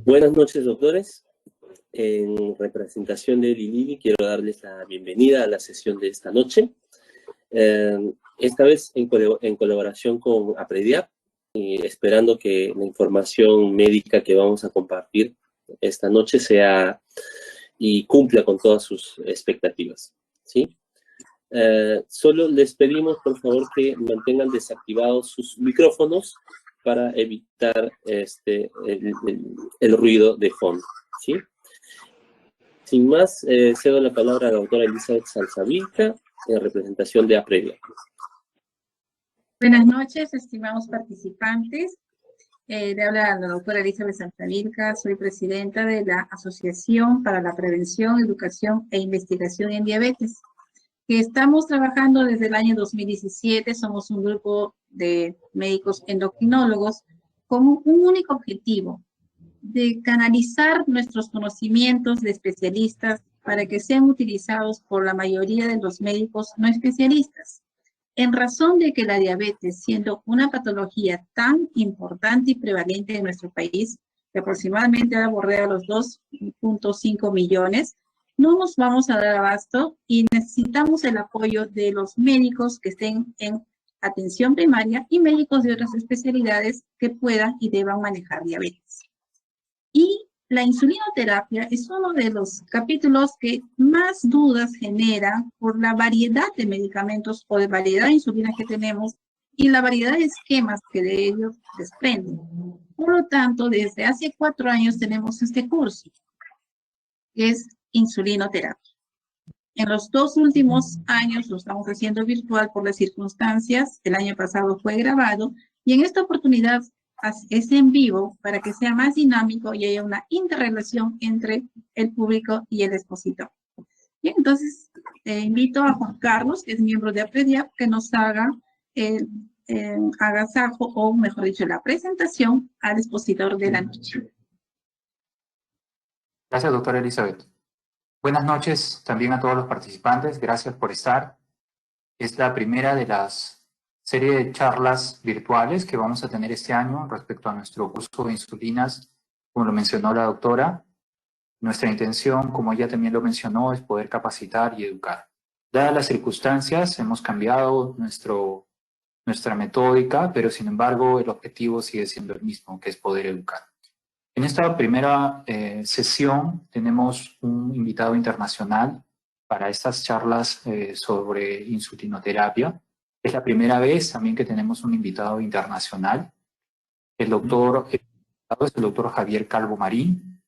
Buenas noches, doctores. En representación de Lili, quiero darles la bienvenida a la sesión de esta noche. Esta vez en colaboración con APREDIAP, y esperando que la información médica que vamos a compartir esta noche sea y cumpla con todas sus expectativas, ¿sí? Solo les pedimos, por favor, que mantengan desactivados sus micrófonos para evitar el ruido de fondo, ¿sí? Sin más, cedo la palabra a la doctora Elizabeth Salsavilca, en representación de APREDIAP. Buenas noches, estimados participantes. Le habla la doctora Elizabeth Salsavilca, soy presidenta de la Asociación para la Prevención, Educación e Investigación en Diabetes, que estamos trabajando desde el año 2017. Somos un grupo de médicos endocrinólogos con un único objetivo, de canalizar nuestros conocimientos de especialistas para que sean utilizados por la mayoría de los médicos no especialistas. En razón de que la diabetes, siendo una patología tan importante y prevalente en nuestro país, que aproximadamente ahora bordea los 2.5 millones, no nos vamos a dar abasto y necesitamos el apoyo de los médicos que estén en atención primaria y médicos de otras especialidades que puedan y deban manejar diabetes. Y la insulinoterapia es uno de los capítulos que más dudas genera por la variedad de medicamentos o de variedad de insulina que tenemos y la variedad de esquemas que de ellos desprenden. Por lo tanto, desde hace 4 años tenemos este curso, que es insulinoterapia. En los 2 últimos años lo estamos haciendo virtual por las circunstancias. El año pasado fue grabado y en esta oportunidad es en vivo para que sea más dinámico y haya una interrelación entre el público y el expositor. Bien, entonces invito a Juan Carlos, que es miembro de APREDIAP, que nos haga el agasajo, o mejor dicho, la presentación al expositor de la noche. Gracias, doctora Elizabeth. Buenas noches también a todos los participantes. Gracias por estar. Es la primera de las serie de charlas virtuales que vamos a tener este año respecto a nuestro uso de insulinas, como lo mencionó la doctora. Nuestra intención, como ella también lo mencionó, es poder capacitar y educar. Dadas las circunstancias, hemos cambiado nuestra metódica, pero sin embargo el objetivo sigue siendo el mismo, que es poder educar. En esta primera sesión tenemos un invitado internacional para estas charlas sobre insulinoterapia. Es la primera vez también que tenemos un invitado internacional. El es el doctor Javier Calvo Marín.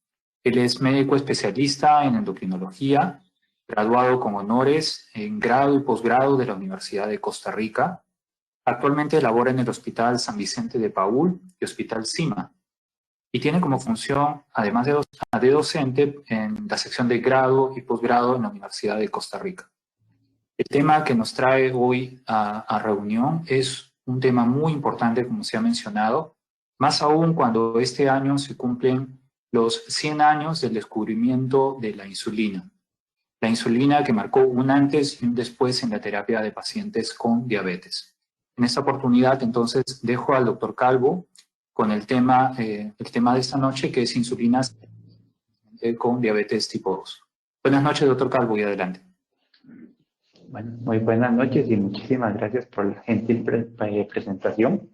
Él es médico especialista en endocrinología, graduado con honores en grado y posgrado de la Universidad de Costa Rica. Actualmente labora en el Hospital San Vicente de Paúl y Hospital CIMA. Y tiene como función, además de docente, en la sección de grado y posgrado en la Universidad de Costa Rica. El tema que nos trae hoy a reunión es un tema muy importante, como se ha mencionado, más aún cuando este año se cumplen los 100 años del descubrimiento de la insulina. La insulina que marcó un antes y un después en la terapia de pacientes con diabetes. En esta oportunidad, entonces, dejo al doctor Calvo con el tema de esta noche, que es insulinas con diabetes tipo 2. Buenas noches, doctor Calvo, y adelante. Bueno, muy buenas noches y muchísimas gracias por la gentil presentación.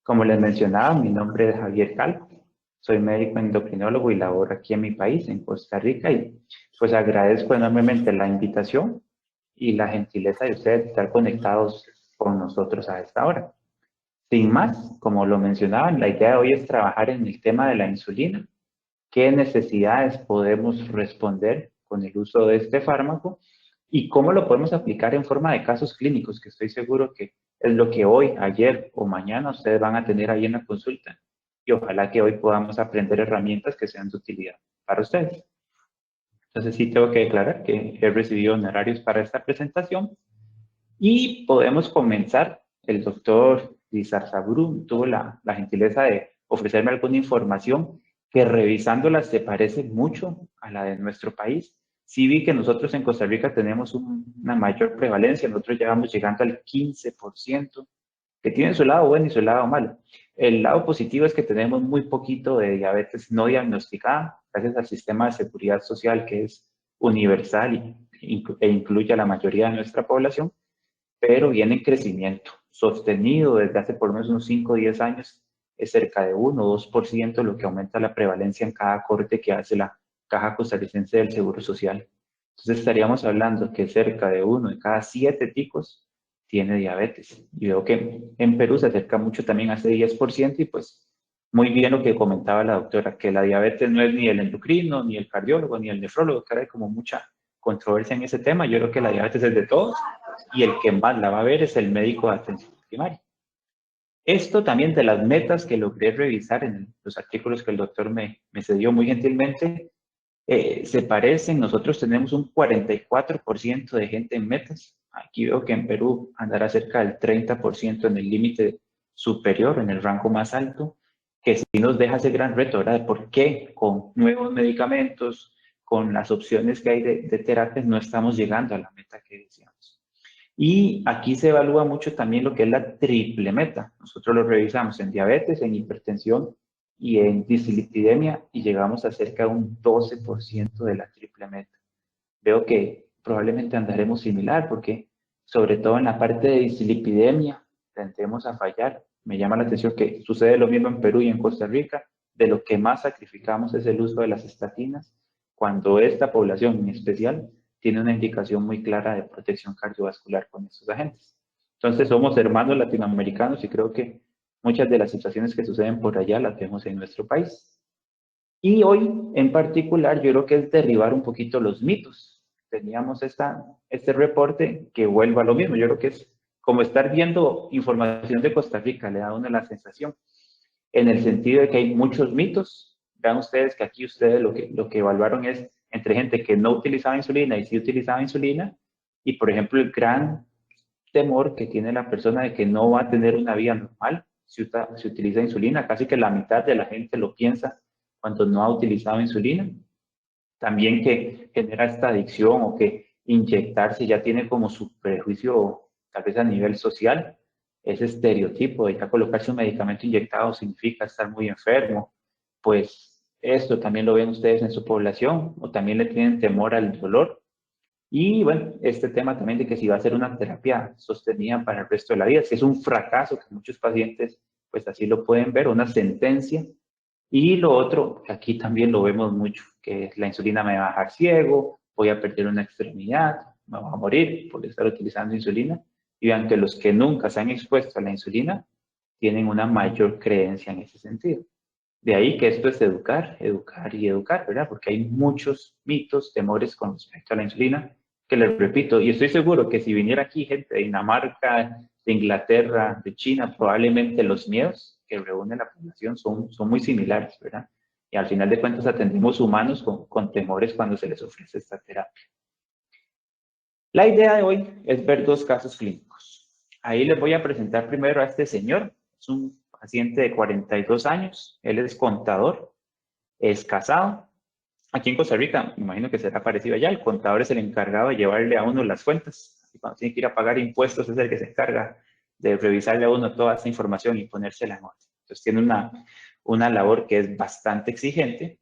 Como les mencionaba, mi nombre es Javier Calvo, soy médico endocrinólogo y laboro aquí en mi país, en Costa Rica, y pues agradezco enormemente la invitación y la gentileza de ustedes de estar conectados con nosotros a esta hora. Sin más, como lo mencionaban, la idea de hoy es trabajar en el tema de la insulina. ¿Qué necesidades podemos responder con el uso de este fármaco? ¿Y cómo lo podemos aplicar en forma de casos clínicos? Que estoy seguro que es lo que hoy, ayer o mañana ustedes van a tener ahí en la consulta. Y ojalá que hoy podamos aprender herramientas que sean de utilidad para ustedes. Entonces sí tengo que declarar que he recibido honorarios para esta presentación. Y podemos comenzar. El doctor Lizarzaburu tuvo la gentileza de ofrecerme alguna información que revisándola se parece mucho a la de nuestro país. Sí vi que nosotros en Costa Rica tenemos una mayor prevalencia, nosotros llegando al 15%, que tiene su lado bueno y su lado malo. El lado positivo es que tenemos muy poquito de diabetes no diagnosticada, gracias al sistema de seguridad social que es universal e incluye a la mayoría de nuestra población, pero viene en crecimiento, sostenido desde hace por lo menos unos 5 o 10 años, es cerca de 1 o 2% lo que aumenta la prevalencia en cada corte que hace la Caja Costarricense del Seguro Social. Entonces estaríamos hablando que cerca de 1 de cada 7 ticos tiene diabetes. Y veo que en Perú se acerca mucho también a ese 10% y pues muy bien lo que comentaba la doctora, que la diabetes no es ni el endocrino, ni el cardiólogo, ni el nefrólogo, que hay como mucha controversia en ese tema. Yo creo que la diabetes es de todos y el que más la va a ver es el médico de atención primaria. Esto también de las metas que logré revisar en los artículos que el doctor me cedió muy gentilmente, se parecen. Nosotros tenemos un 44% de gente en metas. Aquí veo que en Perú andará cerca del 30% en el límite superior, en el rango más alto, que sí nos deja ese gran reto, ¿verdad? De por qué con nuevos medicamentos, con las opciones que hay de terapias, no estamos llegando a la meta que deseamos. Y aquí se evalúa mucho también lo que es la triple meta. Nosotros lo revisamos en diabetes, en hipertensión y en dislipidemia y llegamos a cerca de un 12% de la triple meta. Veo que probablemente andaremos similar porque sobre todo en la parte de dislipidemia tendemos a fallar. Me llama la atención que sucede lo mismo en Perú y en Costa Rica. De lo que más sacrificamos es el uso de las estatinas, cuando esta población en especial tiene una indicación muy clara de protección cardiovascular con estos agentes. Entonces somos hermanos latinoamericanos y creo que muchas de las situaciones que suceden por allá las vemos en nuestro país. Y hoy en particular yo creo que es derribar un poquito los mitos. Teníamos este reporte que vuelva a lo mismo. Yo creo que es como estar viendo información de Costa Rica, le da a uno la sensación, en el sentido de que hay muchos mitos. Vean ustedes que aquí ustedes lo que evaluaron es entre gente que no utilizaba insulina y sí utilizaba insulina, y por ejemplo el gran temor que tiene la persona de que no va a tener una vida normal si utiliza insulina. Casi que la mitad de la gente lo piensa cuando no ha utilizado insulina. También que genera esta adicción o que inyectarse ya tiene como su prejuicio tal vez a nivel social. Ese estereotipo de ya colocarse un medicamento inyectado significa estar muy enfermo. Pues esto también lo ven ustedes en su población o también le tienen temor al dolor. Y bueno, este tema también de que si va a ser una terapia sostenida para el resto de la vida, si es un fracaso, que muchos pacientes pues así lo pueden ver, una sentencia. Y lo otro, que aquí también lo vemos mucho, que la insulina me va a dejar ciego, voy a perder una extremidad, me voy a morir por estar utilizando insulina. Y vean que los que nunca se han expuesto a la insulina tienen una mayor creencia en ese sentido. De ahí que esto es educar, educar y educar, ¿verdad? Porque hay muchos mitos, temores con respecto a la insulina, que les repito, y estoy seguro que si viniera aquí gente de Dinamarca, de Inglaterra, de China, probablemente los miedos que reúne la población son muy similares, ¿verdad? Y al final de cuentas atendemos humanos con temores cuando se les ofrece esta terapia. La idea de hoy es ver dos casos clínicos. Ahí les voy a presentar primero a este señor. Es un paciente de 42 años. Él es contador, es casado. Aquí en Costa Rica, me imagino que será parecido allá. El contador es el encargado de llevarle a uno las cuentas. Y cuando tiene que ir a pagar impuestos, es el que se encarga de revisarle a uno toda esa información y ponérsela en orden. Entonces tiene una labor que es bastante exigente.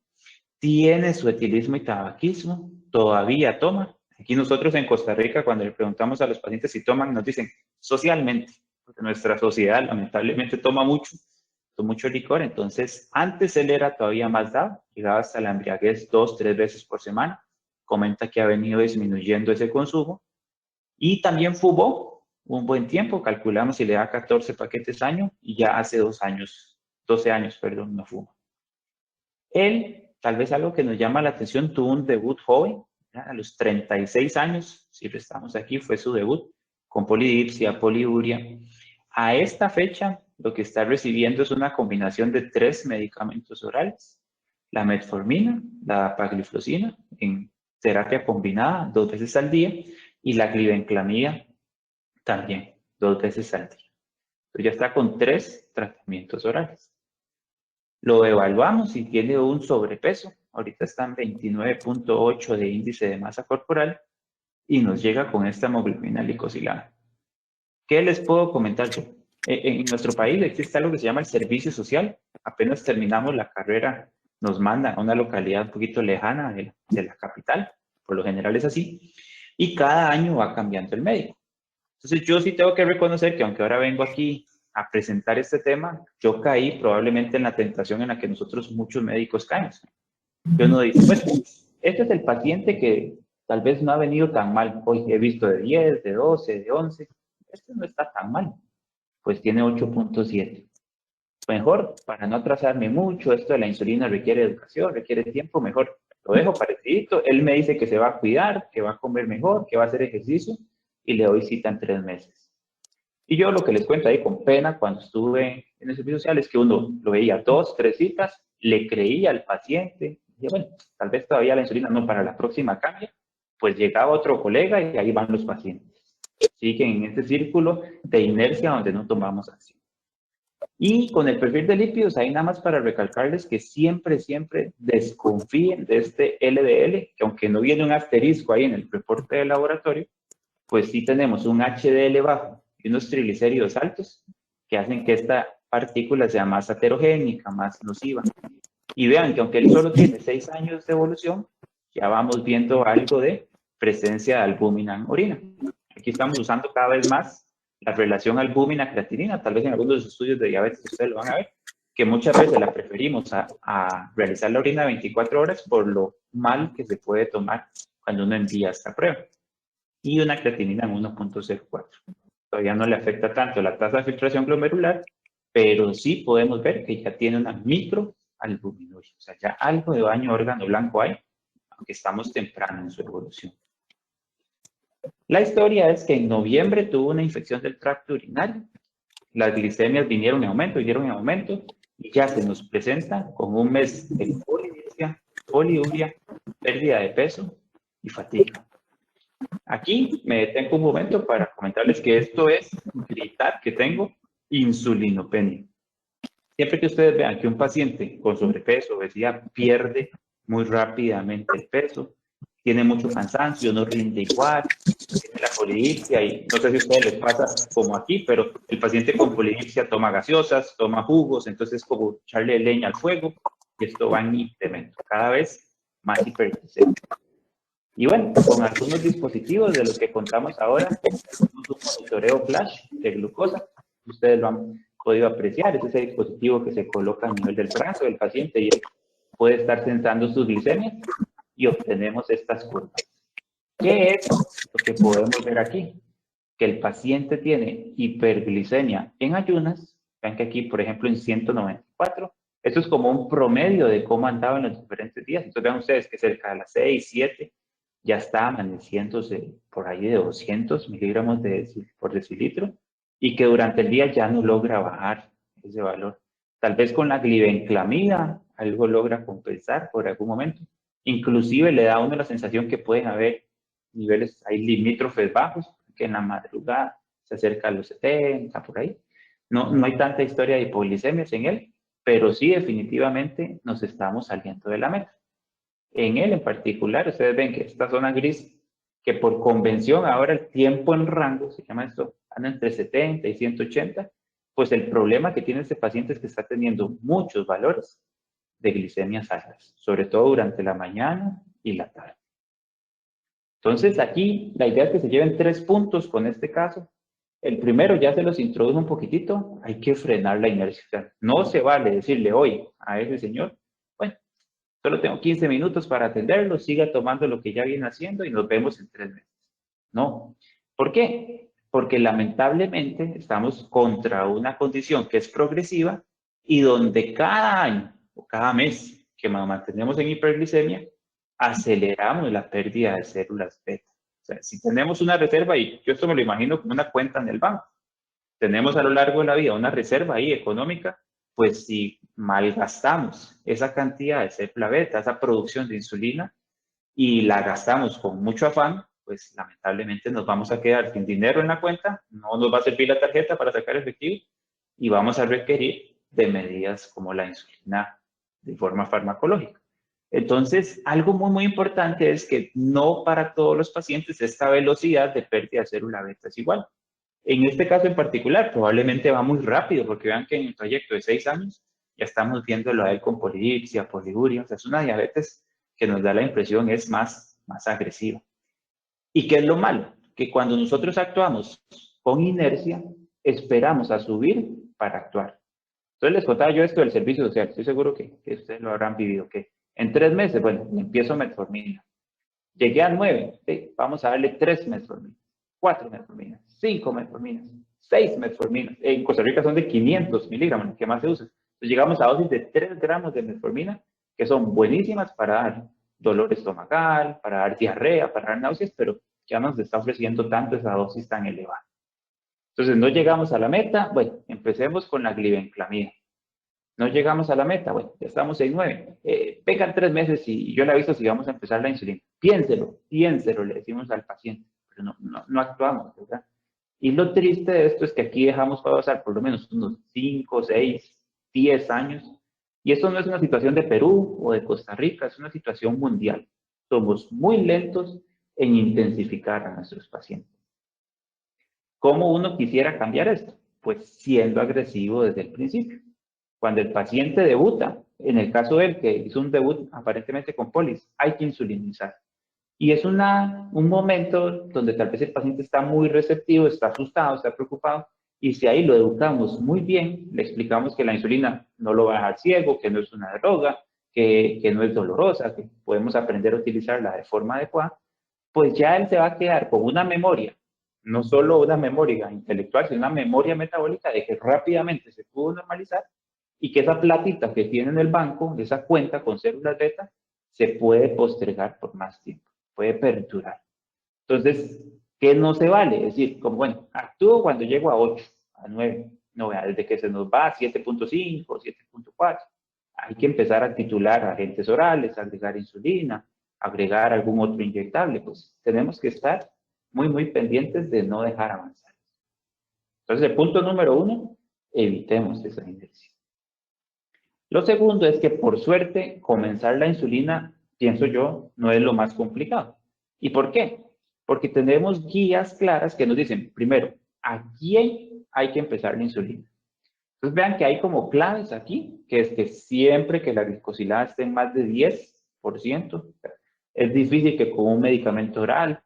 Tiene su etilismo y tabaquismo. Todavía toma. Aquí nosotros en Costa Rica, cuando le preguntamos a los pacientes si toman, nos dicen socialmente, porque nuestra sociedad lamentablemente toma mucho licor. Entonces, antes él era todavía más dado, llegaba hasta la embriaguez 2 o 3 veces por semana. Comenta que ha venido disminuyendo ese consumo. Y también fumó un buen tiempo, calculamos si le da 14 paquetes año, y ya hace 12 años, no fuma. Él, tal vez algo que nos llama la atención, tuvo un debut joven, ¿ya? A los 36 años, si lo estamos aquí, fue su debut, con polidipsia, poliuria. A esta fecha, lo que está recibiendo es una combinación de 3 medicamentos orales, la metformina, la pagliflozina, en terapia combinada 2 veces al día, y la glibenclamida también 2 veces al día. Entonces ya está con 3 tratamientos orales. Lo evaluamos y tiene un sobrepeso. Ahorita está en 29.8 de índice de masa corporal y nos llega con esta hemoglobina glicosilada. ¿Qué les puedo comentar yo? En nuestro país existe algo que se llama el servicio social. Apenas terminamos la carrera, nos mandan a una localidad un poquito lejana de la capital, por lo general es así, y cada año va cambiando el médico. Entonces yo sí tengo que reconocer que aunque ahora vengo aquí a presentar este tema, yo caí probablemente en la tentación en la que nosotros muchos médicos caemos. Yo no digo, bueno, este es el paciente que tal vez no ha venido tan mal. Hoy he visto de 10, de 12, de 11. Este no está tan mal. Pues tiene 8.7. Mejor, para no atrasarme mucho, esto de la insulina requiere educación, requiere tiempo, mejor lo dejo parecidito. Él me dice que se va a cuidar, que va a comer mejor, que va a hacer ejercicio y le doy cita en 3 meses. Y yo lo que les cuento ahí con pena cuando estuve en el servicio social es que uno lo veía 2, 3 citas, le creía al paciente, y bueno, tal vez todavía la insulina no, para la próxima cambia, pues llegaba otro colega y ahí van los pacientes. Siguen en este círculo de inercia donde no tomamos acción. Y con el perfil de lípidos, ahí nada más para recalcarles que siempre, siempre desconfíen de este LDL, que aunque no viene un asterisco ahí en el reporte de laboratorio, pues sí tenemos un HDL bajo y unos triglicéridos altos que hacen que esta partícula sea más aterogénica, más nociva. Y vean que aunque él solo tiene 6 años de evolución, ya vamos viendo algo de presencia de albúmina en orina. Aquí estamos usando cada vez más la relación albúmina-creatinina, tal vez en algunos de los estudios de diabetes ustedes lo van a ver, que muchas veces la preferimos a realizar la orina 24 horas por lo mal que se puede tomar cuando uno envía esta prueba. Y una creatinina en 1.04. Todavía no le afecta tanto la tasa de filtración glomerular, pero sí podemos ver que ya tiene una microalbuminuria. O sea, ya algo de daño órgano blanco hay, aunque estamos temprano en su evolución. La historia es que en noviembre tuvo una infección del tracto urinario. Las glicemias vinieron en aumento, y ya se nos presenta con un mes de polidipsia, poliuria, pérdida de peso y fatiga. Aquí me detengo un momento para comentarles que esto es gritar que tengo insulinopenia. Siempre que ustedes vean que un paciente con sobrepeso, obesidad, pierde muy rápidamente el peso, tiene mucho cansancio, no rinde igual, tiene la polidipsia, y no sé si a ustedes les pasa como aquí, pero el paciente con polidipsia toma gaseosas, toma jugos, entonces es como echarle leña al fuego, y esto va en incremento, cada vez más hiperglicemia. Y bueno, con algunos dispositivos de los que contamos ahora, tenemos un monitoreo flash de glucosa. Ustedes lo han podido apreciar. Es ese dispositivo que se coloca a nivel del brazo del paciente y él puede estar sensando sus glicemias y obtenemos estas curvas. ¿Qué es lo que podemos ver aquí? Que el paciente tiene hiperglicemia en ayunas. Vean que aquí, por ejemplo, en 194. Esto es como un promedio de cómo andaba en los diferentes días. Entonces vean ustedes que cerca de las 6, 7, ya está amaneciéndose por ahí de 200 miligramos por decilitro y que durante el día ya no logra bajar ese valor. Tal vez con la glibenclamida algo logra compensar por algún momento. Inclusive le da a uno la sensación que pueden haber niveles ahí limítrofes bajos, que en la madrugada se acerca a los 70, por ahí. No hay tanta historia de hipoglicemias en él, pero sí definitivamente nos estamos saliendo de la meta. En él en particular, ustedes ven que esta zona gris, que por convención ahora el tiempo en rango, se llama esto, anda entre 70 y 180, pues el problema que tiene este paciente es que está teniendo muchos valores de glicemias altas, sobre todo durante la mañana y la tarde. Entonces aquí la idea es que se lleven 3 puntos con este caso. El primero ya se los introdujo un poquitito, hay que frenar la inercia. O sea, no se vale decirle hoy a ese señor, bueno, solo tengo 15 minutos para atenderlo, siga tomando lo que ya viene haciendo y nos vemos en 3 meses. No. ¿Por qué? Porque lamentablemente estamos contra una condición que es progresiva y donde cada año o cada mes que nos mantenemos en hiperglicemia, aceleramos la pérdida de células beta. O sea, si tenemos una reserva, y yo esto me lo imagino como una cuenta en el banco, tenemos a lo largo de la vida una reserva ahí económica, pues si malgastamos esa cantidad de célula beta, esa producción de insulina, y la gastamos con mucho afán, pues lamentablemente nos vamos a quedar sin dinero en la cuenta, no nos va a servir la tarjeta para sacar efectivo, y vamos a requerir de medidas como la insulina de forma farmacológica. Entonces, algo muy importante es que no para todos los pacientes esta velocidad de pérdida de célula beta es igual. En este caso en particular, probablemente va muy rápido, porque vean que en el trayecto de 6 años ya estamos viéndolo a él con polidipsia, poliuria, o sea, es una diabetes que nos da la impresión es más agresiva. ¿Y qué es lo malo? Que cuando nosotros actuamos con inercia, esperamos a subir para actuar. Entonces les contaba yo esto del servicio social, estoy seguro que ustedes lo habrán vivido, que en 3 meses, bueno, empiezo metformina. Llegué a 9, ¿sí? Vamos a darle 3 metforminas, 4 metforminas, 5 metforminas, 6 metforminas. En Costa Rica son de 500 miligramos, que más se usa. Entonces llegamos a dosis de 3 gramos de metformina, que son buenísimas para dar dolor estomacal, para dar diarrea, para dar náuseas, pero ya nos está ofreciendo tanto esa dosis tan elevada. Entonces no llegamos a la meta, bueno, empecemos con la glibenclamida. No llegamos a la meta, bueno, ya estamos en 9. Vengan 3 meses y yo le aviso si vamos a empezar la insulina. Piénselo, le decimos al paciente, pero no actuamos, ¿verdad? Y lo triste de esto es que aquí dejamos pasar por lo menos unos 5, 6, 10 años. Y esto no es una situación de Perú o de Costa Rica, es una situación mundial. Somos muy lentos en intensificar a nuestros pacientes. ¿Cómo uno quisiera cambiar esto? Pues siendo agresivo desde el principio. Cuando el paciente debuta, en el caso de él que hizo un debut aparentemente con polis, hay que insulinizar. Y es un momento donde tal vez el paciente está muy receptivo, está asustado, está preocupado, y si ahí lo educamos muy bien, le explicamos que la insulina no lo va a dejar ciego, que no es una droga, que no es dolorosa, que podemos aprender a utilizarla de forma adecuada, pues ya él se va a quedar con una memoria, no solo una memoria intelectual, sino una memoria metabólica de que rápidamente se pudo normalizar y que esa platita que tiene en el banco, esa cuenta con células beta, se puede postergar por más tiempo, puede perdurar. Entonces, ¿qué no se vale? Es decir, como bueno, actúo cuando llego a 8, a 9, no vea, desde que se nos va a 7.5, 7.4. Hay que empezar a titular agentes orales, agregar insulina, agregar algún otro inyectable, pues tenemos que estar muy pendientes de no dejar avanzar. Entonces, el punto número 1, evitemos esa inercia. Lo segundo es que, por suerte, comenzar la insulina, pienso yo, no es lo más complicado. ¿Y por qué? Porque tenemos guías claras que nos dicen, primero, ¿a quién hay que empezar la insulina? Entonces vean que hay como claves aquí, que es que siempre que la glicosilada esté en más de 10%, es difícil que con un medicamento oral,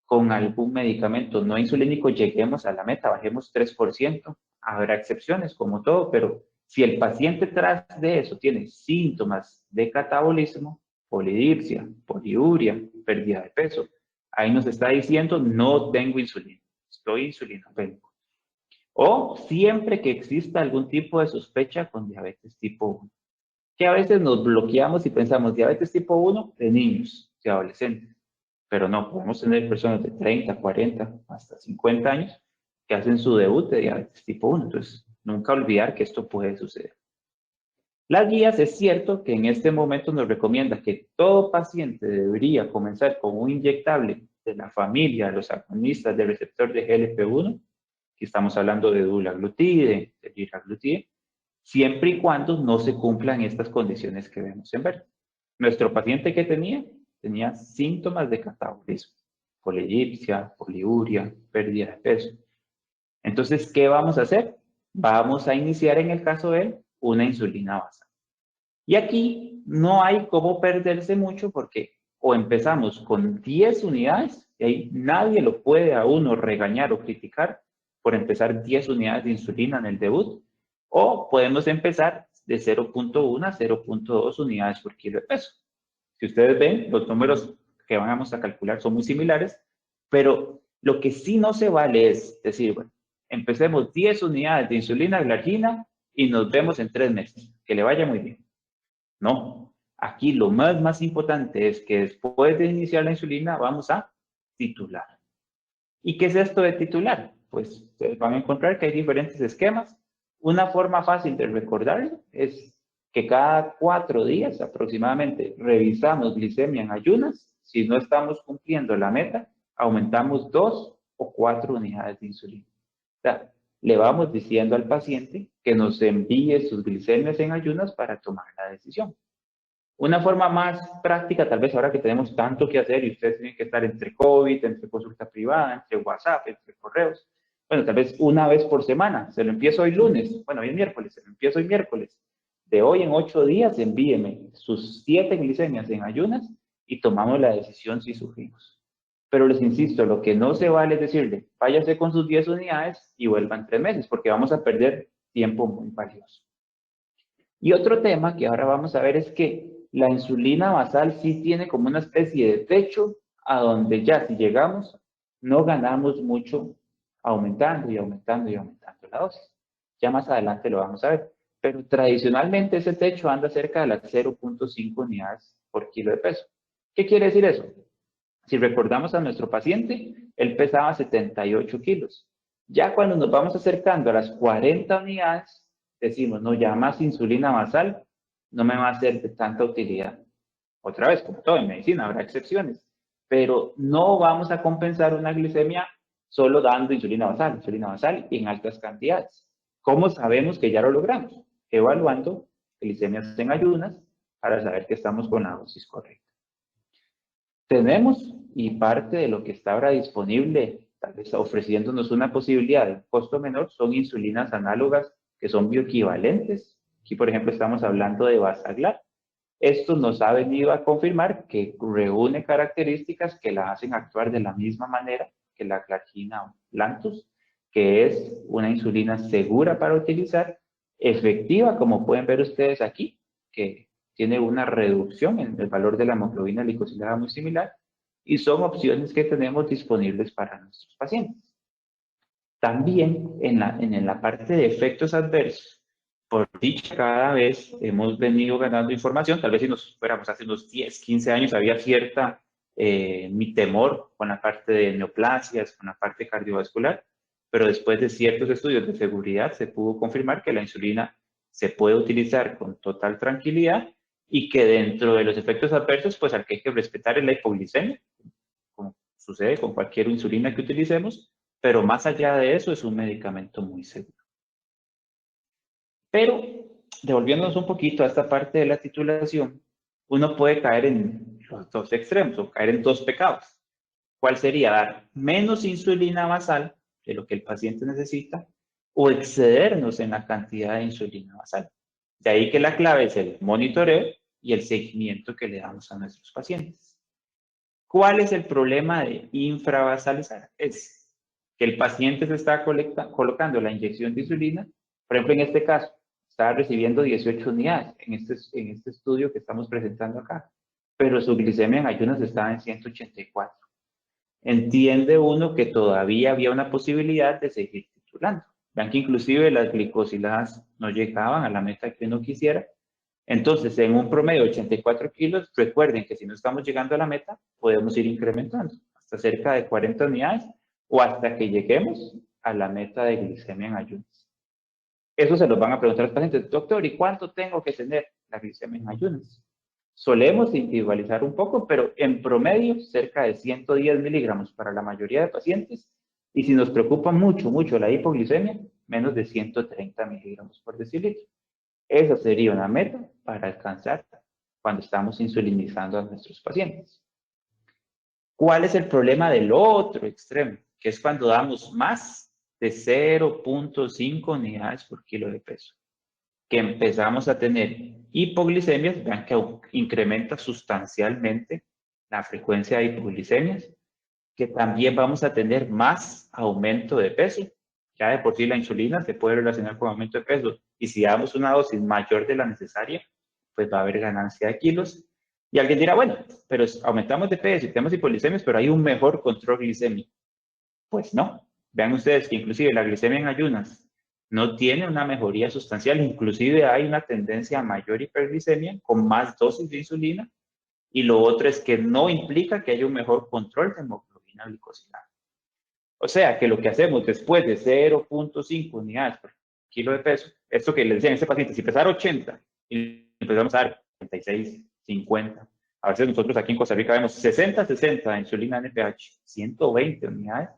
con algún medicamento no insulínico lleguemos a la meta, bajemos 3%. Habrá excepciones como todo, pero si el paciente tras de eso tiene síntomas de catabolismo, polidipsia, poliuria, pérdida de peso, ahí nos está diciendo no tengo insulina, estoy insulinopénico. O siempre que exista algún tipo de sospecha con diabetes tipo 1, que a veces nos bloqueamos y pensamos diabetes tipo 1 de niños, de adolescentes, pero no, podemos tener personas de 30, 40, hasta 50 años que hacen su debut de diabetes tipo 1, entonces nunca olvidar que esto puede suceder. Las guías es cierto que en este momento nos recomienda que todo paciente debería comenzar con un inyectable de la familia de los agonistas del receptor de GLP-1, que estamos hablando de dulaglutide, de liraglutide, siempre y cuando no se cumplan estas condiciones que vemos en verde. Nuestro paciente que tenía síntomas de catabolismo, polidipsia, poliuria, pérdida de peso. Entonces, ¿qué vamos a hacer? Vamos a iniciar en el caso de él una insulina basal. Y aquí no hay cómo perderse mucho porque o empezamos con 10 unidades, y ahí nadie lo puede a uno regañar o criticar por empezar 10 unidades de insulina en el debut, o podemos empezar de 0.1 a 0.2 unidades por kilo de peso. Si ustedes ven, los números que vamos a calcular son muy similares, pero lo que sí no se vale es decir, bueno, empecemos 10 unidades de insulina glargina y nos vemos en 3 meses. Que le vaya muy bien. No, aquí lo más importante es que después de iniciar la insulina vamos a titular. ¿Y qué es esto de titular? Pues ustedes van a encontrar que hay diferentes esquemas. Una forma fácil de recordarlo es que cada 4 días aproximadamente revisamos glicemia en ayunas. Si no estamos cumpliendo la meta, aumentamos 2 o 4 unidades de insulina. O sea, le vamos diciendo al paciente que nos envíe sus glicemias en ayunas para tomar la decisión. Una forma más práctica, tal vez ahora que tenemos tanto que hacer y ustedes tienen que estar entre COVID, entre consulta privada, entre WhatsApp, entre correos. Bueno, tal vez una vez por semana. Se lo empiezo hoy lunes. Bueno, hoy es miércoles. Se lo empiezo hoy miércoles. De hoy en 8 días envíeme sus 7 glicemias en ayunas y tomamos la decisión si sufrimos. Pero les insisto, lo que no se vale es decirle, váyase con sus 10 unidades y vuelva en 3 meses, porque vamos a perder tiempo muy valioso. Y otro tema que ahora vamos a ver es que la insulina basal sí tiene como una especie de techo a donde ya si llegamos no ganamos mucho aumentando y aumentando y aumentando la dosis. Ya más adelante lo vamos a ver. Pero tradicionalmente ese techo anda cerca de las 0.5 unidades por kilo de peso. ¿Qué quiere decir eso? Si recordamos a nuestro paciente, él pesaba 78 kilos. Ya cuando nos vamos acercando a las 40 unidades, decimos, no, ya más insulina basal no me va a ser de tanta utilidad. Otra vez, como todo en medicina, habrá excepciones, pero no vamos a compensar una glicemia solo dando insulina basal y en altas cantidades. ¿Cómo sabemos que ya lo logramos? Evaluando glicemias en ayunas para saber que estamos con la dosis correcta. Tenemos, y parte de lo que está ahora disponible, tal vez ofreciéndonos una posibilidad de un costo menor, son insulinas análogas que son bioequivalentes. Aquí, por ejemplo, estamos hablando de Basaglar. Esto nos ha venido a confirmar que reúne características que la hacen actuar de la misma manera que la Glargina Lantus, que es una insulina segura para utilizar, efectiva, como pueden ver ustedes aquí, que tiene una reducción en el valor de la hemoglobina glicosilada muy similar, y son opciones que tenemos disponibles para nuestros pacientes. También en la parte de efectos adversos, por dicha, cada vez hemos venido ganando información. Tal vez si nos fuéramos hace unos 10, 15 años, había cierta mi temor con la parte de neoplasias, con la parte cardiovascular, pero después de ciertos estudios de seguridad se pudo confirmar que la insulina se puede utilizar con total tranquilidad y que dentro de los efectos adversos, pues al que hay que respetar es la hipoglicemia, como sucede con cualquier insulina que utilicemos, pero más allá de eso es un medicamento muy seguro. Pero, devolviéndonos un poquito a esta parte de la titulación, uno puede caer en los dos extremos o caer en dos pecados. ¿Cuál sería? Dar menos insulina basal de lo que el paciente necesita o excedernos en la cantidad de insulina basal. De ahí que la clave es el monitoreo y el seguimiento que le damos a nuestros pacientes. ¿Cuál es el problema de infravasalizar? Es que el paciente se está colocando la inyección de insulina, por ejemplo, en este caso, estaba recibiendo 18 unidades en este estudio que estamos presentando acá, pero su glicemia en ayunas estaba en 184. Entiende uno que todavía había una posibilidad de seguir titulando. Vean que inclusive las glicosiladas no llegaban a la meta que uno quisiera. Entonces, en un promedio de 84 kilos, recuerden que si no estamos llegando a la meta, podemos ir incrementando hasta cerca de 40 unidades o hasta que lleguemos a la meta de glicemia en ayunas. Eso se los van a preguntar los pacientes, doctor, ¿y cuánto tengo que tener la glicemia en ayunas? Solemos individualizar un poco, pero en promedio cerca de 110 miligramos para la mayoría de pacientes, y si nos preocupa mucho, mucho la hipoglicemia, menos de 130 miligramos por decilitro. Esa sería una meta para alcanzar cuando estamos insulinizando a nuestros pacientes. ¿Cuál es el problema del otro extremo? Que es cuando damos más de 0.5 unidades por kilo de peso. Que empezamos a tener hipoglicemias, vean que incrementa sustancialmente la frecuencia de hipoglicemias, que también vamos a tener más aumento de peso. Ya de por sí la insulina se puede relacionar con aumento de peso, y si damos una dosis mayor de la necesaria, pues va a haber ganancia de kilos. Y alguien dirá, bueno, pero aumentamos de peso y tenemos hipoglicemias, pero hay un mejor control glicémico. Pues no. Vean ustedes que inclusive la glicemia en ayunas no tiene una mejoría sustancial, inclusive hay una tendencia a mayor hiperglicemia con más dosis de insulina, y lo otro es que no implica que haya un mejor control de hemoglobina glicosilada. O sea, que lo que hacemos después de 0.5 unidades por kilo de peso, esto que le decían a este paciente, si pesara 80 y empezamos a dar 36, 50, a veces nosotros aquí en Costa Rica vemos 60 de insulina NPH, 120 unidades,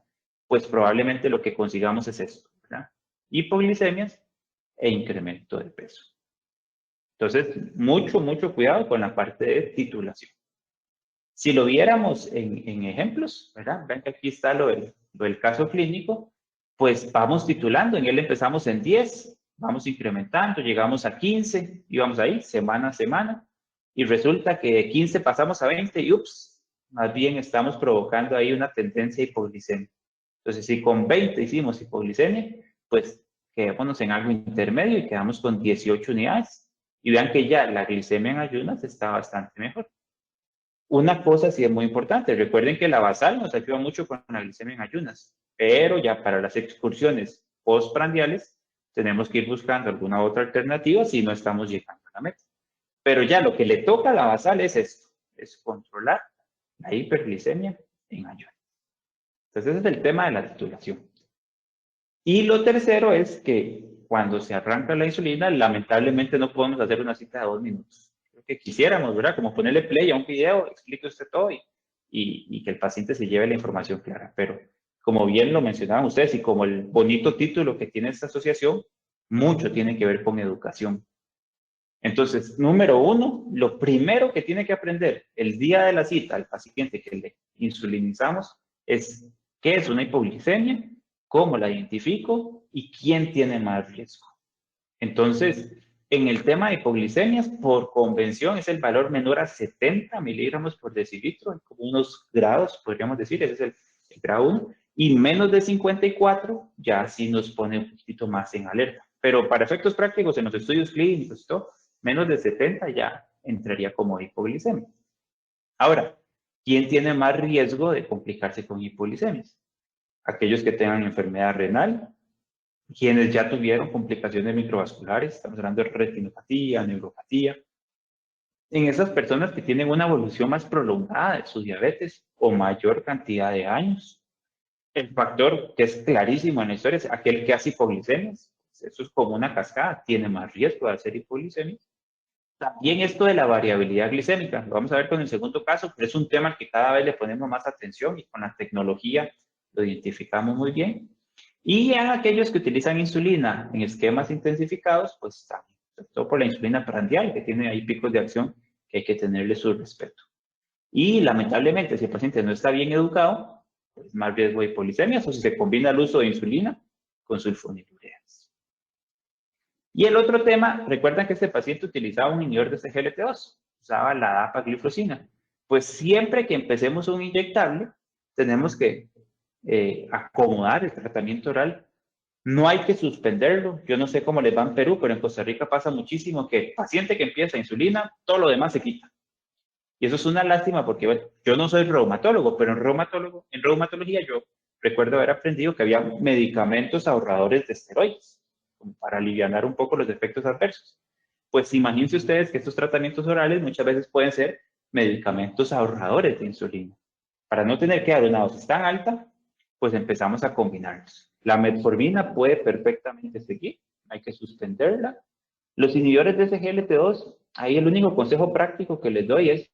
pues probablemente lo que consigamos es esto, ¿verdad? Hipoglicemias e incremento de peso. Entonces, mucho, mucho cuidado con la parte de titulación. Si lo viéramos en ejemplos, ¿verdad? Ven que aquí está lo del caso clínico. pues vamos titulando. En él empezamos en 10, vamos incrementando, llegamos a 15, íbamos ahí semana a semana, y resulta que de 15 pasamos a 20 y ups, más bien estamos provocando ahí una tendencia a hipoglicemia. Entonces, si con 20 hicimos hipoglicemia, pues quedémonos en algo intermedio y quedamos con 18 unidades. Y vean que ya la glicemia en ayunas está bastante mejor. Una cosa sí es muy importante, recuerden que la basal nos ayuda mucho con la glicemia en ayunas, pero ya para las excursiones postprandiales tenemos que ir buscando alguna otra alternativa si no estamos llegando a la meta. Pero ya lo que le toca a la basal es esto, es controlar la hiperglicemia en ayunas. Entonces ese es el tema de la titulación. Y lo tercero es que cuando se arranca la insulina, lamentablemente no podemos hacer una cita de 2 minutos. Lo que quisiéramos, ¿verdad? Como ponerle play a un video, explique usted todo y que el paciente se lleve la información clara. Pero como bien lo mencionaban ustedes y como el bonito título que tiene esta asociación, mucho tiene que ver con educación. Entonces, número 1, lo primero que tiene que aprender el día de la cita al paciente que le insulinizamos es qué es una hipoglicemia, cómo la identifico y quién tiene más riesgo. Entonces, en el tema de hipoglicemias, por convención es el valor menor a 70 miligramos por decilitro, como unos grados, podríamos decir, ese es el grado 1, y menos de 54 ya sí nos pone un poquito más en alerta. Pero para efectos prácticos, en los estudios clínicos y todo, menos de 70 ya entraría como hipoglicemia. Ahora, ¿quién tiene más riesgo de complicarse con hipoglicemias? Aquellos que tengan enfermedad renal, quienes ya tuvieron complicaciones microvasculares, estamos hablando de retinopatía, neuropatía. En esas personas que tienen una evolución más prolongada de su diabetes o mayor cantidad de años. El factor que es clarísimo en la historia es aquel que hace hipoglicemias. Eso es como una cascada, tiene más riesgo de hacer hipoglicemias. También esto de la variabilidad glicémica, lo vamos a ver con el segundo caso, pero es un tema al que cada vez le ponemos más atención y con la tecnología lo identificamos muy bien. Y a aquellos que utilizan insulina en esquemas intensificados, pues también, sobre todo por la insulina prandial, que tiene ahí picos de acción que hay que tenerle su respeto. Y lamentablemente, si el paciente no está bien educado, pues más riesgo de hipoglicemias o si se combina el uso de insulina con sulfonilureas. Y el otro tema, recuerdan que este paciente utilizaba un inhibidor de SGLT2, usaba la dapagliflozina. Pues siempre que empecemos un inyectable, tenemos que acomodar el tratamiento oral. No hay que suspenderlo. Yo no sé cómo les va en Perú, pero en Costa Rica pasa muchísimo que el paciente que empieza insulina, todo lo demás se quita. Y eso es una lástima porque bueno, yo no soy reumatólogo, pero en reumatología yo recuerdo haber aprendido que había medicamentos ahorradores de esteroides, como para aliviar un poco los efectos adversos. Pues imagínense ustedes que estos tratamientos orales muchas veces pueden ser medicamentos ahorradores de insulina. Para no tener que dar una dosis tan alta, pues empezamos a combinarlos. La metformina puede perfectamente seguir, hay que suspenderla. Los inhibidores de SGLT2, ahí el único consejo práctico que les doy es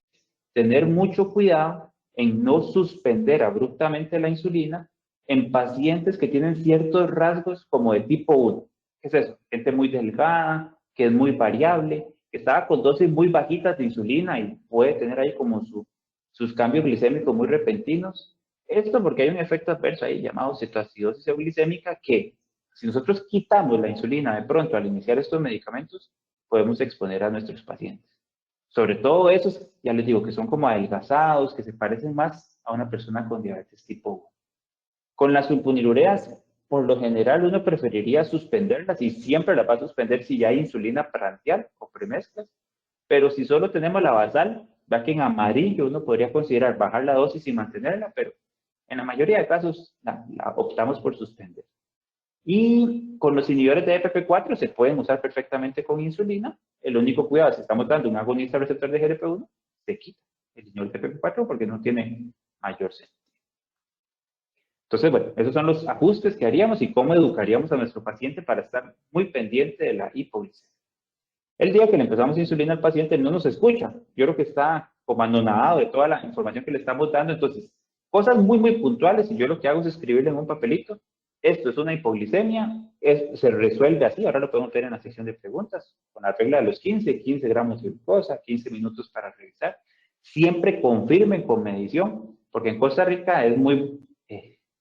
tener mucho cuidado en no suspender abruptamente la insulina en pacientes que tienen ciertos rasgos como de tipo 1. ¿Qué es eso? Gente muy delgada, que es muy variable, que estaba con dosis muy bajitas de insulina y puede tener ahí como sus cambios glicémicos muy repentinos. Esto porque hay un efecto adverso ahí llamado cetoacidosis euglicémica que si nosotros quitamos la insulina de pronto al iniciar estos medicamentos, podemos exponer a nuestros pacientes. Sobre todo esos, ya les digo, que son como adelgazados, que se parecen más a una persona con diabetes tipo 1. Con las sulfonilureas, por lo general uno preferiría suspenderlas y siempre las va a suspender si ya hay insulina prandial o premezclas, pero si solo tenemos la basal, va que en amarillo uno podría considerar bajar la dosis y mantenerla, pero en la mayoría de casos la optamos por suspender. Y con los inhibidores de EPP4 se pueden usar perfectamente con insulina. El único cuidado, si estamos dando un agonista receptor de GLP-1, se quita el inhibidor de EPP4 porque no tiene mayor sentido. Entonces, bueno, esos son los ajustes que haríamos y cómo educaríamos a nuestro paciente para estar muy pendiente de la hipoglicemia. El día que le empezamos insulina al paciente no nos escucha. Yo creo que está como anonadado de toda la información que le estamos dando. Entonces, cosas muy, muy puntuales y yo lo que hago es escribirle en un papelito. Esto es una hipoglicemia, se resuelve así, ahora lo podemos ver en la sección de preguntas, con la regla de los 15 gramos de glucosa, 15 minutos para revisar. Siempre confirmen con medición, porque en Costa Rica es muy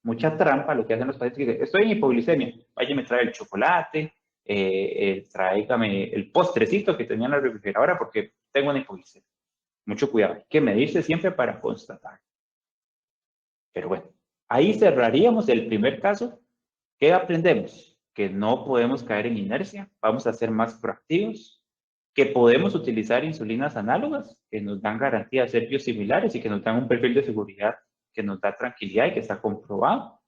mucha trampa lo que hacen los pacientes que dicen, estoy en hipoglicemia, vaya me trae el chocolate, tráigame el postrecito que tenía en la refrigeradora porque tengo una hipoglicemia. Mucho cuidado, hay que medirse siempre para constatar. Pero bueno, ahí cerraríamos el primer caso. ¿Qué aprendemos? Que no podemos caer en inercia, vamos a ser más proactivos, que podemos utilizar insulinas análogas que nos dan garantía de ser biosimilares y que nos dan un perfil de seguridad que nos da tranquilidad y que está comprobado,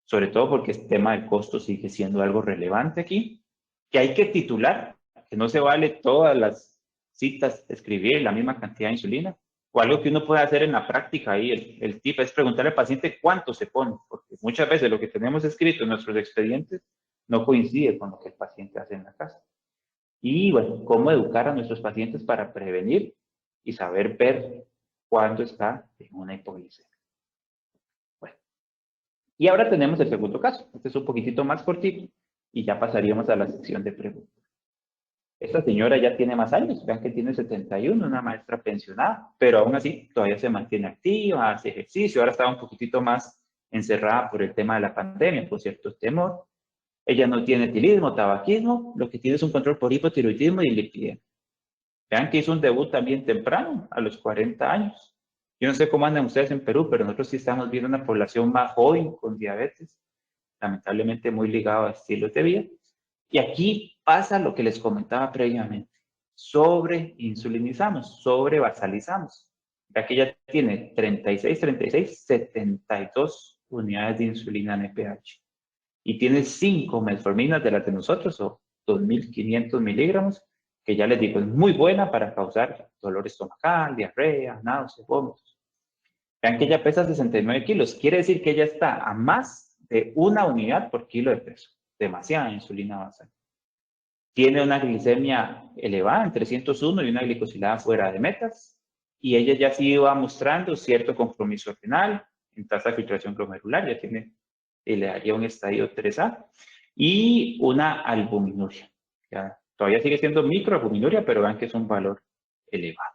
sobre todo porque el tema del costo sigue siendo algo relevante aquí, que hay que titular, que no se vale todas las citas escribir la misma cantidad de insulina, o algo que uno puede hacer en la práctica ahí, el tip es preguntarle al paciente cuánto se pone, porque muchas veces lo que tenemos escrito en nuestros expedientes no coincide con lo que el paciente hace en la casa. Y bueno, cómo educar a nuestros pacientes para prevenir y saber ver cuándo está en una hipoglicemia. Bueno, y ahora tenemos el segundo caso. Este es un poquitito más cortito y ya pasaríamos a la sección de preguntas. Esta señora ya tiene más años, vean que tiene 71, una maestra pensionada, pero aún así todavía se mantiene activa, hace ejercicio, ahora está un poquitito más encerrada por el tema de la pandemia, por cierto temor. Ella no tiene etilismo, tabaquismo, lo que tiene es un control por hipotiroidismo y lipidemia. Vean que hizo un debut también temprano, a los 40 años. Yo no sé cómo andan ustedes en Perú, pero nosotros sí estamos viendo una población más joven con diabetes, lamentablemente muy ligado a estilos de vida. Y aquí pasa lo que les comentaba previamente. Sobreinsulinizamos, sobrevasalizamos. Ya que ella tiene 72 unidades de insulina NPH. Y tiene 5 metforminas de las de nosotros, o 2.500 miligramos, que ya les digo, es muy buena para causar dolor estomacal, diarrea, náuseas, vómitos. Vean que ella pesa 69 kilos. Quiere decir que ella está a más de 1 unidad por kilo de peso. Demasiada insulina basal. Tiene una glicemia elevada en 301 y una glicosilada fuera de metas. Y ella ya sí va mostrando cierto compromiso renal en tasa de filtración glomerular. Ya tiene, le daría un estadio 3A. Y una albuminuria. Ya, todavía sigue siendo microalbuminuria, pero vean que es un valor elevado.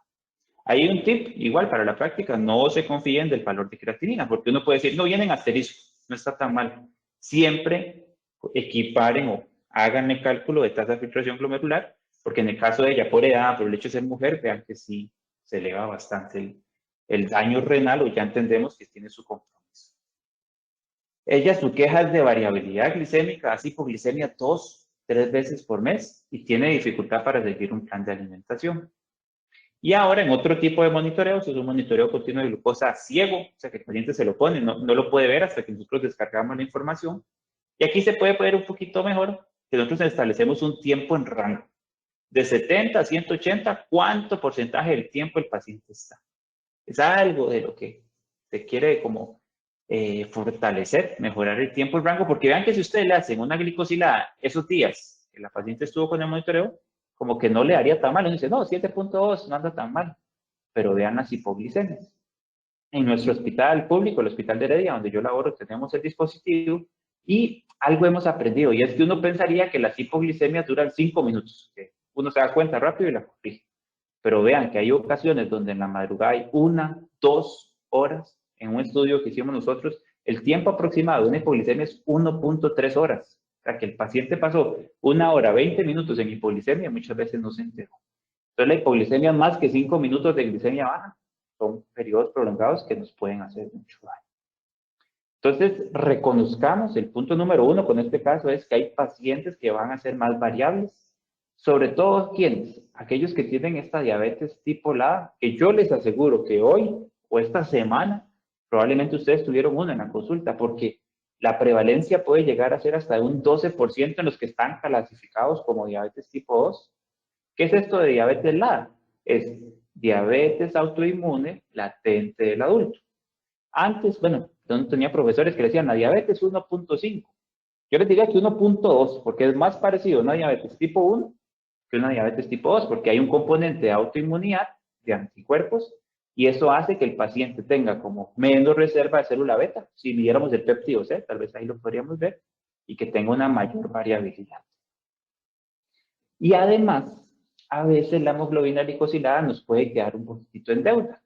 Hay un tip, igual para la práctica, no se confíen del valor de creatinina, porque uno puede decir, no vienen asterisco, no está tan mal. Siempre equiparen o hagan el cálculo de tasa de filtración glomerular, porque en el caso de ella, por edad, por el hecho de ser mujer, vean que sí se eleva bastante el daño renal, o ya entendemos que tiene su compromiso. Ella, su queja es de variabilidad glicémica, así hipoglicemia 2-3 veces por mes, y tiene dificultad para seguir un plan de alimentación. Y ahora en otro tipo de monitoreo, es un monitoreo continuo de glucosa ciego, o sea que el paciente se lo pone, no lo puede ver hasta que nosotros descargamos la información. Y aquí se puede ver un poquito mejor, que nosotros establecemos un tiempo en rango. De 70 a 180, ¿cuánto porcentaje del tiempo el paciente está? Es algo de lo que se quiere como fortalecer, mejorar el tiempo en rango, porque vean que si ustedes le hacen una glicosilada esos días que la paciente estuvo con el monitoreo, como que no le haría tan mal. Uno dice, no, 7.2 no anda tan mal. Pero vean las hipoglicemias. En nuestro hospital público, el Hospital de Heredia, donde yo laboro, tenemos el dispositivo y algo hemos aprendido. Y es que uno pensaría que las hipoglicemias duran 5 minutos. Que uno se da cuenta rápido y la corrige. Pero vean que hay ocasiones donde en la madrugada hay 1, 2 horas. En un estudio que hicimos nosotros, el tiempo aproximado de una hipoglicemia es 1.3 horas. O sea, que el paciente pasó 1 hora, 20 minutos en hipoglicemia, muchas veces no se enteró. Entonces, la hipoglicemia más que 5 minutos de glicemia baja son periodos prolongados que nos pueden hacer mucho daño. Entonces, reconozcamos el punto número 1 con este caso es que hay pacientes que van a ser más variables, sobre todo ¿quiénes? Aquellos que tienen esta diabetes tipo LADA, que yo les aseguro que hoy o esta semana probablemente ustedes tuvieron una en la consulta, porque la prevalencia puede llegar a ser hasta un 12% en los que están clasificados como diabetes tipo 2. ¿Qué es esto de diabetes LADA? Es diabetes autoinmune latente del adulto. Antes, bueno, yo tenía profesores que decían la diabetes 1.5. Yo les diría que 1.2, porque es más parecido a una diabetes tipo 1 que una diabetes tipo 2, porque hay un componente de autoinmunidad, de anticuerpos, y eso hace que el paciente tenga como menos reserva de célula beta. Si midiéramos el péptido C, tal vez ahí lo podríamos ver, y que tenga una mayor variabilidad. Y además, a veces la hemoglobina glicosilada nos puede quedar un poquitito en deuda.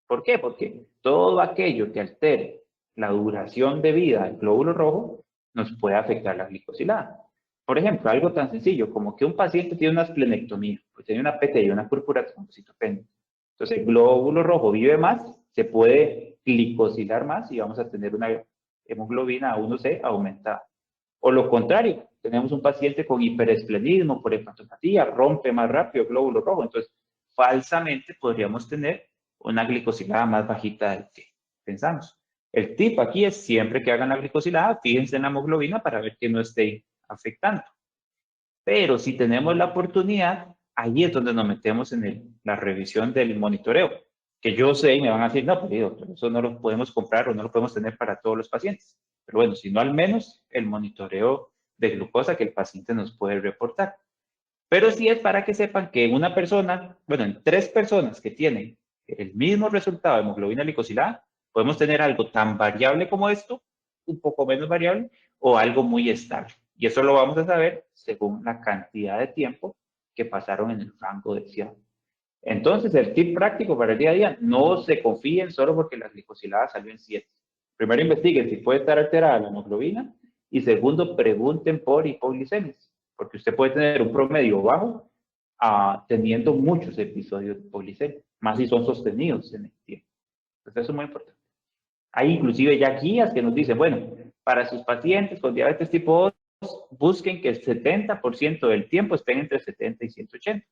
¿Por qué? Porque todo aquello que altere la duración de vida del glóbulo rojo nos puede afectar la glicosilada. Por ejemplo, algo tan sencillo como que un paciente tiene una esplenectomía, pues tiene una PTI, una púrpura trombocitopenia. Entonces el glóbulo rojo vive más, se puede glicosilar más y vamos a tener una hemoglobina A1C aumentada. O lo contrario, tenemos un paciente con hiperesplenismo por hepatopatía, rompe más rápido el glóbulo rojo, entonces falsamente podríamos tener una glicosilada más bajita del que pensamos. El tip aquí es siempre que hagan la glicosilada, fíjense en la hemoglobina para ver que no esté afectando. Pero si tenemos la oportunidad, ahí es donde nos metemos en la revisión del monitoreo. Que yo sé y me van a decir, no, pero eso no lo podemos comprar o no lo podemos tener para todos los pacientes. Pero bueno, si no al menos el monitoreo de glucosa que el paciente nos puede reportar. Pero sí es para que sepan que en una persona, bueno, en 3 personas que tienen el mismo resultado de hemoglobina glicosilada, podemos tener algo tan variable como esto, un poco menos variable, o algo muy estable. Y eso lo vamos a saber según la cantidad de tiempo que pasaron en el rango deseado. Entonces, el tip práctico para el día a día, no se confíen solo porque la glicosilada salió en 7. Primero investiguen si puede estar alterada la hemoglobina y segundo, pregunten por hipoglicemias, porque usted puede tener un promedio bajo teniendo muchos episodios de hipoglicemia, más si son sostenidos en el tiempo. Entonces, eso es muy importante. Hay inclusive ya guías que nos dicen, bueno, para sus pacientes con diabetes tipo 2, busquen que el 70% del tiempo estén entre 70 y 180.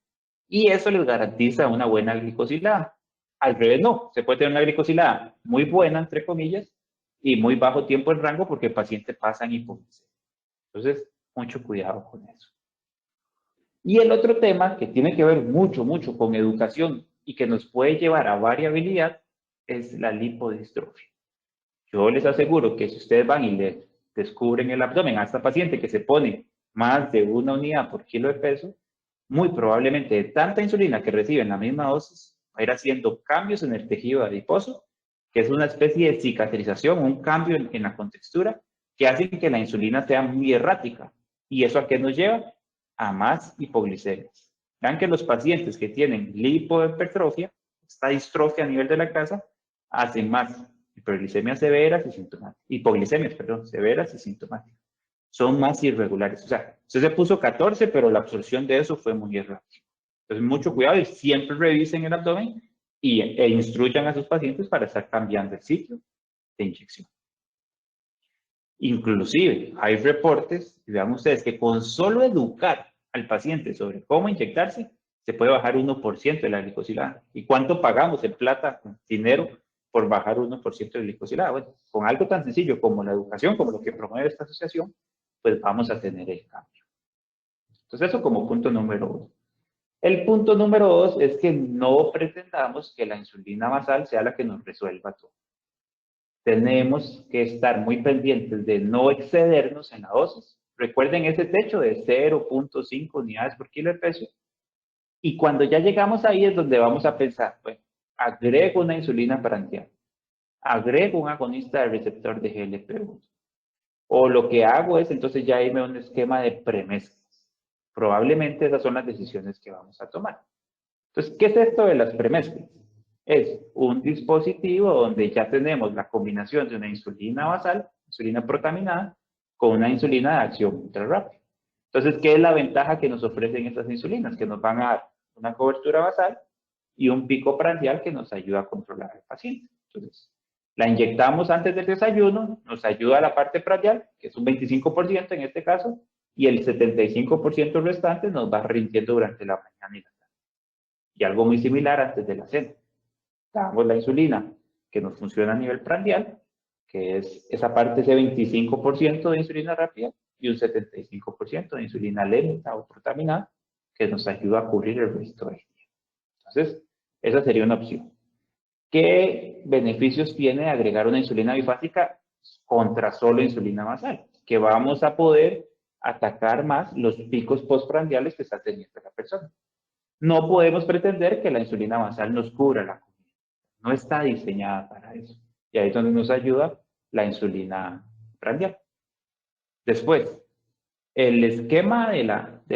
Y eso les garantiza una buena glicosilada. Al revés, no. Se puede tener una glicosilada muy buena, entre comillas, y muy bajo tiempo en rango porque el paciente pasa en hipoglicemia. Entonces, mucho cuidado con eso. Y el otro tema que tiene que ver mucho con educación y que nos puede llevar a variabilidad es la lipodistrofia. Yo les aseguro que si ustedes van y le descubren el abdomen a esta paciente que se pone más de 1 unidad por kilo de peso, muy probablemente de tanta insulina que recibe en la misma dosis, va a ir haciendo cambios en el tejido adiposo, que es una especie de cicatrización, un cambio en la contextura, que hace que la insulina sea muy errática. ¿Y eso a qué nos lleva? A más hipoglicemias. Vean que los pacientes que tienen lipohipertrofia, esta distrofia a nivel de la grasa, hacen más hipoglicemias severas y sintomáticas. Hipoglicemias, perdón, severas y sintomáticas. Son más irregulares. O sea, usted se puso 14, pero la absorción de eso fue muy errática. Entonces, mucho cuidado y siempre revisen el abdomen e instruyan a sus pacientes para estar cambiando el sitio de inyección. Inclusive, hay reportes, y vean ustedes, que con solo educar al paciente sobre cómo inyectarse, se puede bajar 1% de la glicosilada. ¿Y cuánto pagamos en plata, dinero, por bajar 1% de glicosilada? Bueno, con algo tan sencillo como la educación, como lo que promueve esta asociación, pues vamos a tener el cambio. Entonces, eso como punto número 1. El punto número 2 es que no pretendamos que la insulina basal sea la que nos resuelva todo. Tenemos que estar muy pendientes de no excedernos en la dosis. Recuerden ese techo de 0.5 unidades por kilo de peso. Y cuando ya llegamos ahí es donde vamos a pensar, bueno, agrego una insulina prandial, agrego un agonista del receptor de GLP-1. O lo que hago es entonces ya irme a un esquema de premezclas. Probablemente esas son las decisiones que vamos a tomar. Entonces, ¿qué es esto de las premezclas? Es un dispositivo donde ya tenemos la combinación de una insulina basal, insulina protaminada, con una insulina de acción ultra rápida. Entonces, ¿qué es la ventaja que nos ofrecen estas insulinas? Que nos van a dar una cobertura basal y un pico prandial que nos ayuda a controlar al paciente. Entonces, la inyectamos antes del desayuno, nos ayuda a la parte prandial, que es un 25% en este caso, y el 75% restante nos va rindiendo durante la mañana y la tarde. Y algo muy similar antes de la cena. Damos la insulina que nos funciona a nivel prandial, que es esa parte, ese 25% de insulina rápida, y un 75% de insulina lenta o protaminada, que nos ayuda a cubrir el resto del día. Entonces, esa sería una opción. ¿Qué beneficios tiene agregar una insulina bifásica contra solo insulina basal? Que vamos a poder atacar más los picos postprandiales que está teniendo la persona. No podemos pretender que la insulina basal nos cubra la comida. No está diseñada para eso. Y ahí es donde nos ayuda la insulina prandial. Después, el esquema de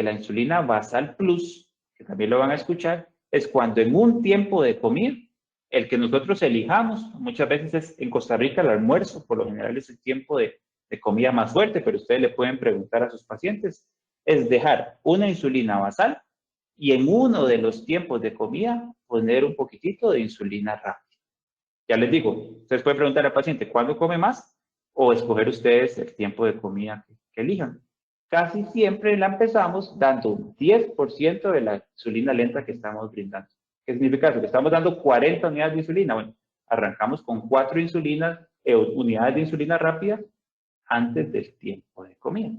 la insulina basal plus, que también lo van a escuchar, es cuando en un tiempo de comida el que nosotros elijamos. Muchas veces es en Costa Rica el almuerzo, por lo general es el tiempo de comida más fuerte, pero ustedes le pueden preguntar a sus pacientes, es dejar una insulina basal y en uno de los tiempos de comida poner un poquitito de insulina rápida. Ya les digo, ustedes pueden preguntar al paciente cuándo come más o escoger ustedes el tiempo de comida que elijan. Casi siempre la empezamos dando un 10% de la insulina lenta que estamos brindando. ¿Qué significa eso? Que estamos dando 40 unidades de insulina. Bueno, arrancamos con 4 unidades de insulina rápida antes del tiempo de comida.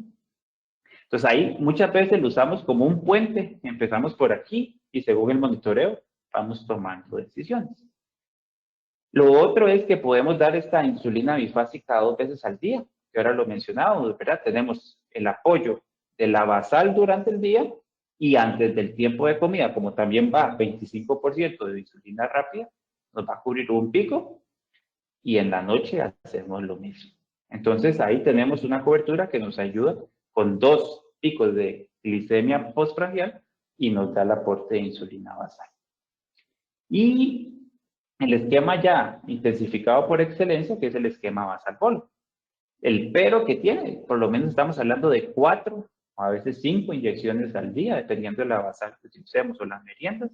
Entonces ahí muchas veces lo usamos como un puente. Empezamos por aquí y según el monitoreo vamos tomando decisiones. Lo otro es que podemos dar esta insulina bifásica 2 veces al día, que ahora lo mencionábamos, ¿verdad? Tenemos el apoyo de la basal durante el día y antes del tiempo de comida, como también va 25% de insulina rápida, nos va a cubrir un pico y en la noche hacemos lo mismo. Entonces ahí tenemos una cobertura que nos ayuda con 2 picos de glicemia postprandial y nos da el aporte de insulina basal. Y el esquema ya intensificado por excelencia, que es el esquema basal bolo. El pero que tiene, por lo menos estamos hablando de 4 o a veces 5 inyecciones al día, dependiendo de la basal que utilicemos o las meriendas.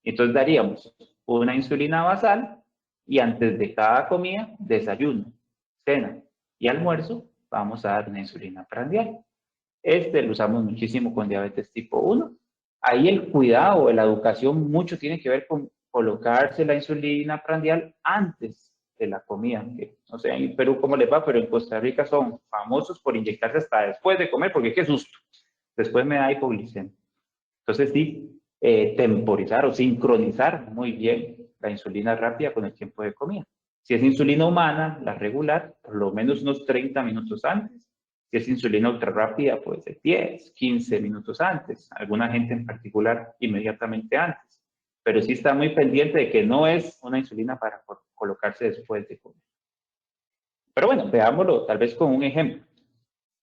Entonces daríamos una insulina basal y antes de cada comida, desayuno, cena y almuerzo, vamos a dar una insulina prandial. Este lo usamos muchísimo con diabetes tipo 1. Ahí el cuidado o la educación mucho tiene que ver con colocarse la insulina prandial antes de la comida. Que, no sé en Perú cómo les va, pero en Costa Rica son famosos por inyectarse hasta después de comer, porque qué susto. Después me da hipoglicemia. Entonces sí, temporizar o sincronizar muy bien la insulina rápida con el tiempo de comida. Si es insulina humana, la regular, por lo menos unos 30 minutos antes. Si es insulina ultra rápida, puede ser 10, 15 minutos antes. Alguna gente en particular, inmediatamente antes. Pero sí está muy pendiente de que no es una insulina para colocarse después de comer. Pero bueno, veámoslo tal vez con un ejemplo.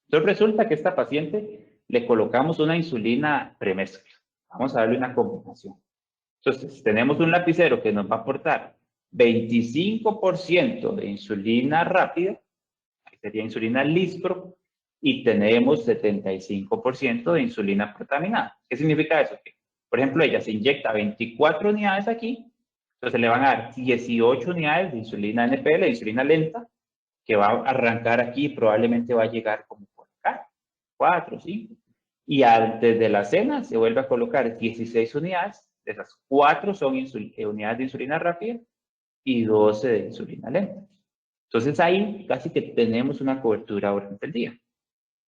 Entonces resulta que a esta paciente le colocamos una insulina premezcla. Vamos a darle una combinación. Entonces tenemos un lapicero que nos va a aportar 25% de insulina rápida, que sería insulina Lispro, y tenemos 75% de insulina protaminada. ¿Qué significa eso? Que, por ejemplo, ella se inyecta 24 unidades aquí, entonces le van a dar 18 unidades de insulina NPL, de insulina lenta, que va a arrancar aquí y probablemente va a llegar como por acá, 4, 5. Y antes de la cena se vuelve a colocar 16 unidades, de esas 4 son unidades de insulina rápida y 12 de insulina lenta. Entonces ahí casi que tenemos una cobertura durante el día.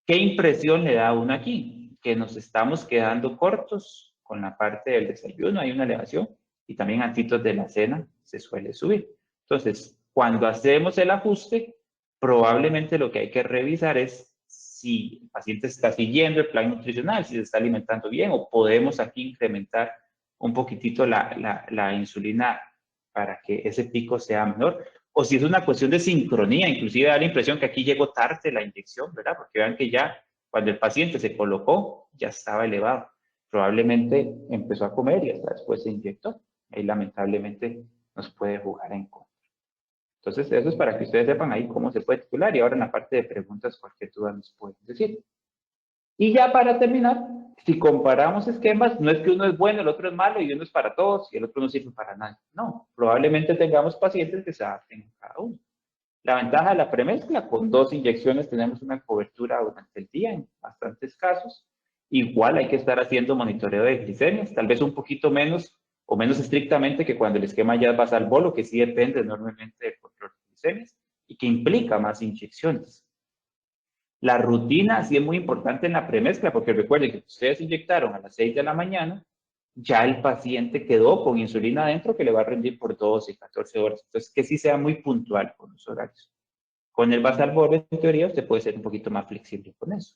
¿Qué impresión le da uno aquí? Que nos estamos quedando cortos con la parte del desayuno, hay una elevación, y también antitos de la cena se suele subir. Entonces, cuando hacemos el ajuste, probablemente lo que hay que revisar es si el paciente está siguiendo el plan nutricional, si se está alimentando bien, o podemos aquí incrementar un poquitito la insulina para que ese pico sea menor. O si es una cuestión de sincronía, inclusive da la impresión que aquí llegó tarde la inyección, ¿verdad? Porque vean que ya cuando el paciente se colocó, ya estaba elevado. Probablemente empezó a comer y hasta después se inyectó. Ahí lamentablemente nos puede jugar en contra. Entonces eso es para que ustedes sepan ahí cómo se puede titular y ahora en la parte de preguntas cualquier duda nos pueden decir. Y ya para terminar, si comparamos esquemas, no es que uno es bueno, el otro es malo y uno es para todos y el otro no sirve para nadie. No, probablemente tengamos pacientes que se adapten a cada uno. La ventaja de la premezcla, con 2 inyecciones tenemos una cobertura durante el día en bastantes casos. Igual hay que estar haciendo monitoreo de glicemias, tal vez un poquito menos o menos estrictamente que cuando el esquema ya va al bolo, que sí depende enormemente del control de glicemias y que implica más inyecciones. La rutina sí es muy importante en la premezcla, porque recuerden que ustedes inyectaron a las 6 de la mañana, ya el paciente quedó con insulina adentro que le va a rendir por 12 y 14 horas. Entonces, que sí sea muy puntual con los horarios. Con el basal bolo, en teoría, usted puede ser un poquito más flexible con eso.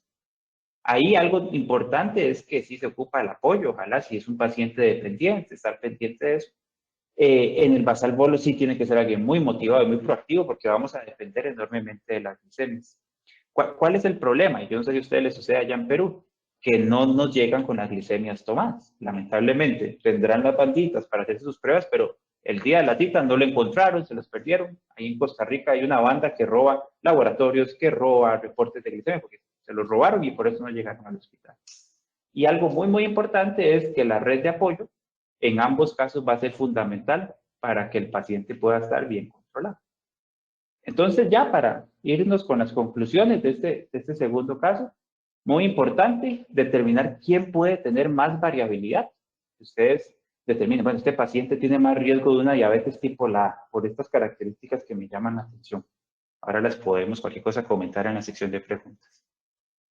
Ahí algo importante es que sí se ocupa el apoyo, ojalá si es un paciente dependiente, estar pendiente de eso. En el basal bolo sí tiene que ser alguien muy motivado y muy proactivo porque vamos a depender enormemente de las glicemias. ¿Cuál es el problema? Y yo no sé si a ustedes les sucede allá en Perú, que no nos llegan con las glicemias tomadas. Lamentablemente, tendrán las banditas para hacer sus pruebas, pero El día de la cita no lo encontraron, se los perdieron. Ahí en Costa Rica hay una banda que roba laboratorios, que roba reportes de glicemia, porque se los robaron y por eso no llegaron al hospital. Y algo muy, muy importante es que la red de apoyo en ambos casos va a ser fundamental para que el paciente pueda estar bien controlado. Entonces, ya para irnos con las conclusiones de este segundo caso, muy importante determinar quién puede tener más variabilidad. Ustedes determinen, bueno, este paciente tiene más riesgo de una diabetes tipo la, por estas características que me llaman la atención. Ahora las podemos, cualquier cosa, comentar en la sección de preguntas.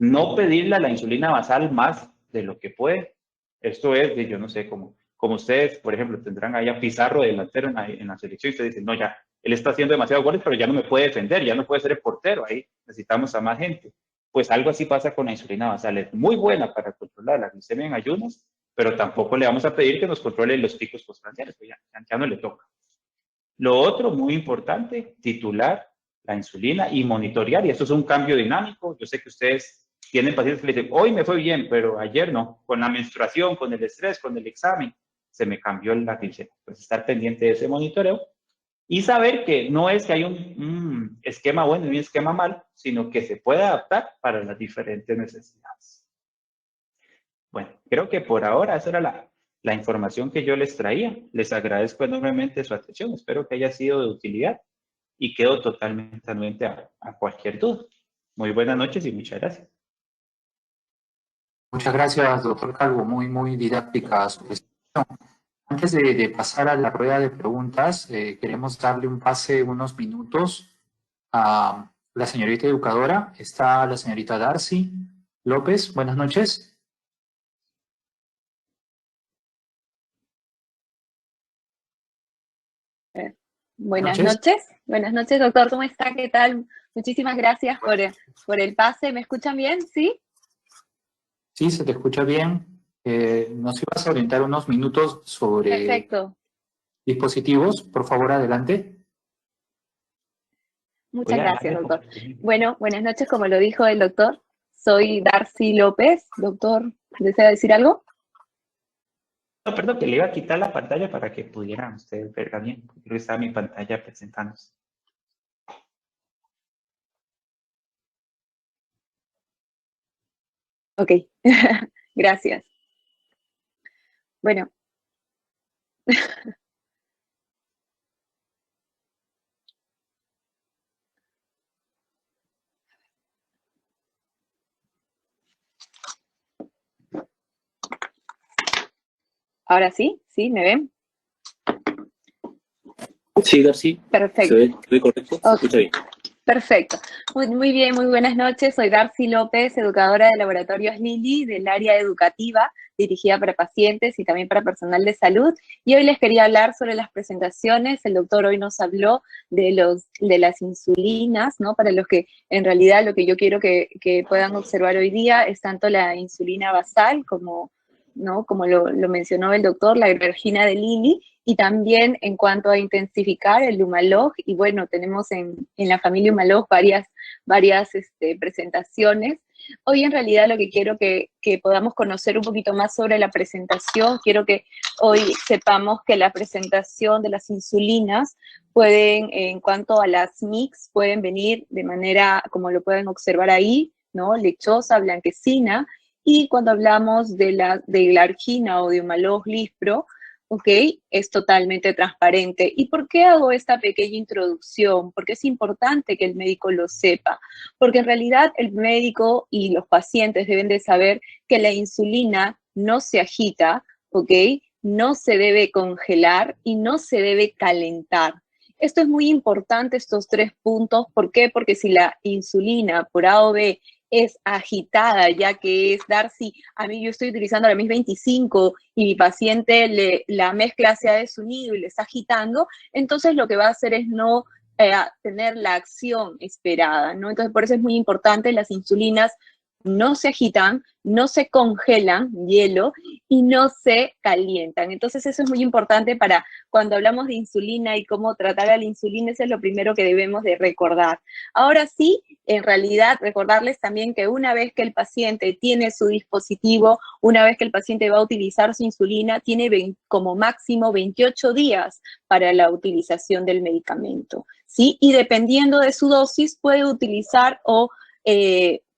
No pedirle a la insulina basal más de lo que puede. Esto es de, yo no sé, como ustedes, por ejemplo, tendrán ahí a Pizarro de delantero en la selección y ustedes dicen, no, ya, él está haciendo demasiados goles, pero ya no me puede defender, ya no puede ser el portero, ahí necesitamos a más gente. Pues algo así pasa con la insulina basal. Es muy buena para controlar la glicemia en ayunas, pero tampoco le vamos a pedir que nos controle los picos postprandiales, pues ya no le toca. Lo otro, muy importante, titular la insulina y monitorear, y esto es un cambio dinámico. Yo sé que ustedes tienen pacientes que le dicen, hoy me fue bien, pero ayer no, con la menstruación, con el estrés, con el examen, se me cambió la glicemia. Pues estar pendiente de ese monitoreo y saber que no es que hay un esquema bueno y un esquema malo, sino que se puede adaptar para las diferentes necesidades. Bueno, creo que por ahora esa era la información que yo les traía. Les agradezco enormemente su atención. Espero que haya sido de utilidad y quedo totalmente anuente a cualquier duda. Muy buenas noches y muchas gracias. Muchas gracias, doctor Calvo. Muy, muy didáctica su presentación. Antes de pasar a la rueda de preguntas, queremos darle un pase, unos minutos a la señorita educadora. Está la señorita Darcy López. Buenas noches. Buenas noches, doctor, ¿cómo está? ¿Qué tal? Muchísimas gracias por el pase. ¿Me escuchan bien? ¿Sí? Sí, se te escucha bien. Nos ibas a orientar unos minutos sobre Perfecto. dispositivos. Por favor, adelante. Muchas gracias, doctor. Bueno, buenas noches, como lo dijo el doctor. Soy Darcy López. Doctor, ¿desea decir algo? No, perdón, que le iba a quitar la pantalla para que pudieran ustedes verla bien. Creo que estaba mi pantalla presentándose. Ok, gracias. Bueno. ¿Ahora sí? ¿Sí? ¿Me ven? Sí, Darcy. Perfecto. ¿Se ve correcto? ¿Se escucha bien? Perfecto. Muy bien, muy buenas noches. Soy Darcy López, educadora de Laboratorios Lilly del área educativa, dirigida para pacientes y también para personal de salud. Y hoy les quería hablar sobre las presentaciones. El doctor hoy nos habló de las insulinas, ¿no? Para los que, en realidad, lo que yo quiero que puedan observar hoy día es tanto la insulina basal como, ¿no? Como lo mencionó el doctor, la glargina de Lilly, y también en cuanto a intensificar el Humalog, y bueno, tenemos en la familia Humalog varias presentaciones. Hoy en realidad lo que quiero que podamos conocer un poquito más sobre la presentación, quiero que hoy sepamos que la presentación de las insulinas pueden, en cuanto a las mix, pueden venir de manera, como lo pueden observar ahí, ¿no? Lechosa, blanquecina, y cuando hablamos de glargina o de Humalog Lispro, ¿ok? Es totalmente transparente. ¿Y por qué hago esta pequeña introducción? Porque es importante que el médico lo sepa. Porque en realidad el médico y los pacientes deben de saber que la insulina no se agita, ¿ok? No se debe congelar y no se debe calentar. Esto es muy importante, estos 3 puntos. ¿Por qué? Porque si la insulina por A o B es agitada, ya que es Darcy, a mí yo estoy utilizando la MIS 25 y mi paciente la mezcla se ha desunido y le está agitando, entonces lo que va a hacer es no tener la acción esperada, ¿no? Entonces por eso es muy importante las insulinas no se agitan, no se congelan, hielo, y no se calientan. Entonces eso es muy importante para cuando hablamos de insulina y cómo tratar a la insulina, eso es lo primero que debemos de recordar. Ahora sí, en realidad, recordarles también que una vez que el paciente tiene su dispositivo, una vez que el paciente va a utilizar su insulina, tiene como máximo 28 días para la utilización del medicamento, ¿sí? Y dependiendo de su dosis, puede utilizar o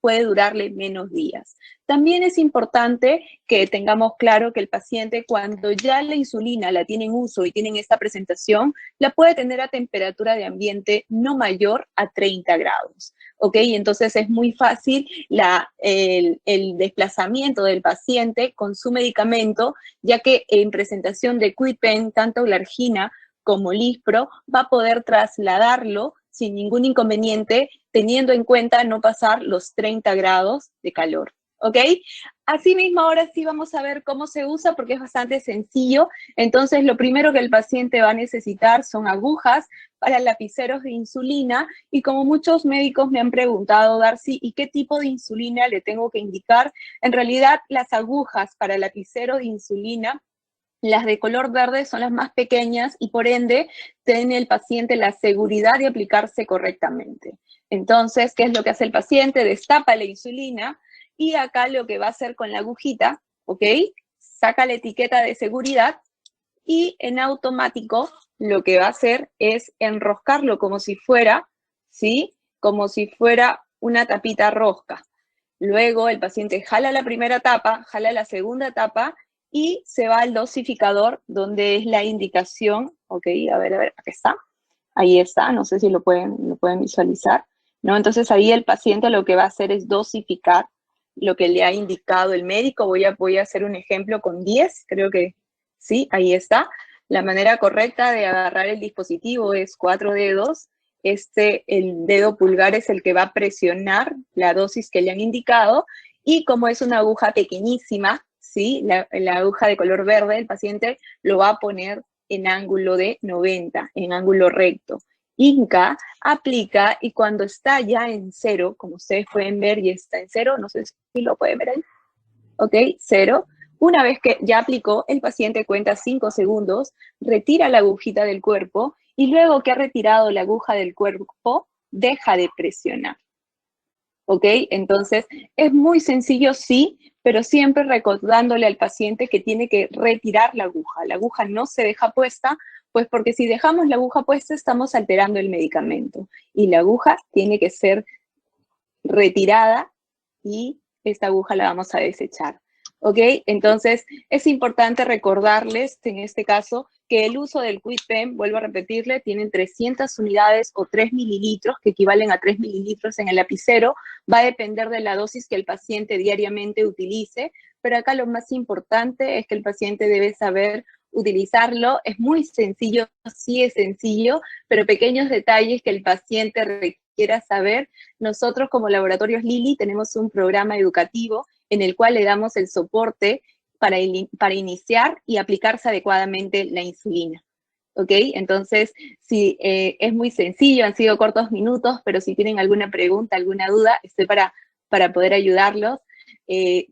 puede durarle menos días. También es importante que tengamos claro que el paciente, cuando ya la insulina la tiene en uso y tienen esta presentación, la puede tener a temperatura de ambiente no mayor a 30 grados, ¿ok? Entonces es muy fácil el desplazamiento del paciente con su medicamento, ya que en presentación de KwikPen, tanto Glargina como Lispro, va a poder trasladarlo sin ningún inconveniente, teniendo en cuenta no pasar los 30 grados de calor, ¿ok? Asimismo, ahora sí vamos a ver cómo se usa, porque es bastante sencillo. Entonces, lo primero que el paciente va a necesitar son agujas para lapiceros de insulina, y como muchos médicos me han preguntado, Darcy, ¿y qué tipo de insulina le tengo que indicar? En realidad, las agujas para lapicero de insulina, las de color verde, son las más pequeñas y por ende tiene el paciente la seguridad de aplicarse correctamente. Entonces, ¿qué es lo que hace el paciente? Destapa la insulina y acá lo que va a hacer con la agujita, ¿ok? Saca la etiqueta de seguridad y en automático lo que va a hacer es enroscarlo como si fuera, ¿sí? Como si fuera una tapita rosca. Luego el paciente jala la primera tapa, jala la segunda tapa y se va al dosificador, donde es la indicación, ok, a ver, aquí está, ahí está, no sé si lo pueden visualizar, ¿no? Entonces ahí el paciente lo que va a hacer es dosificar lo que le ha indicado el médico. Voy a hacer un ejemplo con 10, creo que sí, ahí está. La manera correcta de agarrar el dispositivo es 4 dedos, el dedo pulgar es el que va a presionar la dosis que le han indicado, y como es una aguja pequeñísima, ¿sí? La aguja de color verde, el paciente lo va a poner en ángulo de 90, en ángulo recto. Inca, aplica, y cuando está ya en 0, como ustedes pueden ver, y está en 0, no sé si lo pueden ver ahí, ok, 0. Una vez que ya aplicó, el paciente cuenta 5 segundos, retira la agujita del cuerpo, y luego que ha retirado la aguja del cuerpo, deja de presionar. ¿Ok? Entonces, es muy sencillo, sí, pero siempre recordándole al paciente que tiene que retirar la aguja. La aguja no se deja puesta, pues porque si dejamos la aguja puesta, estamos alterando el medicamento. Y la aguja tiene que ser retirada, y esta aguja la vamos a desechar. ¿Ok? Entonces, es importante recordarles, en este caso, que el uso del KwikPen, vuelvo a repetirle, tienen 300 unidades o 3 mililitros, que equivalen a 3 mililitros en el lapicero. Va a depender de la dosis que el paciente diariamente utilice, pero acá lo más importante es que el paciente debe saber utilizarlo. Es muy sencillo, sí es sencillo, pero pequeños detalles que el paciente requiera saber. Nosotros como Laboratorios Lilly tenemos un programa educativo en el cual le damos el soporte para iniciar y aplicarse adecuadamente la insulina. ¿Ok? Entonces, sí, es muy sencillo, han sido cortos minutos, pero si tienen alguna pregunta, alguna duda, estoy para poder ayudarlos.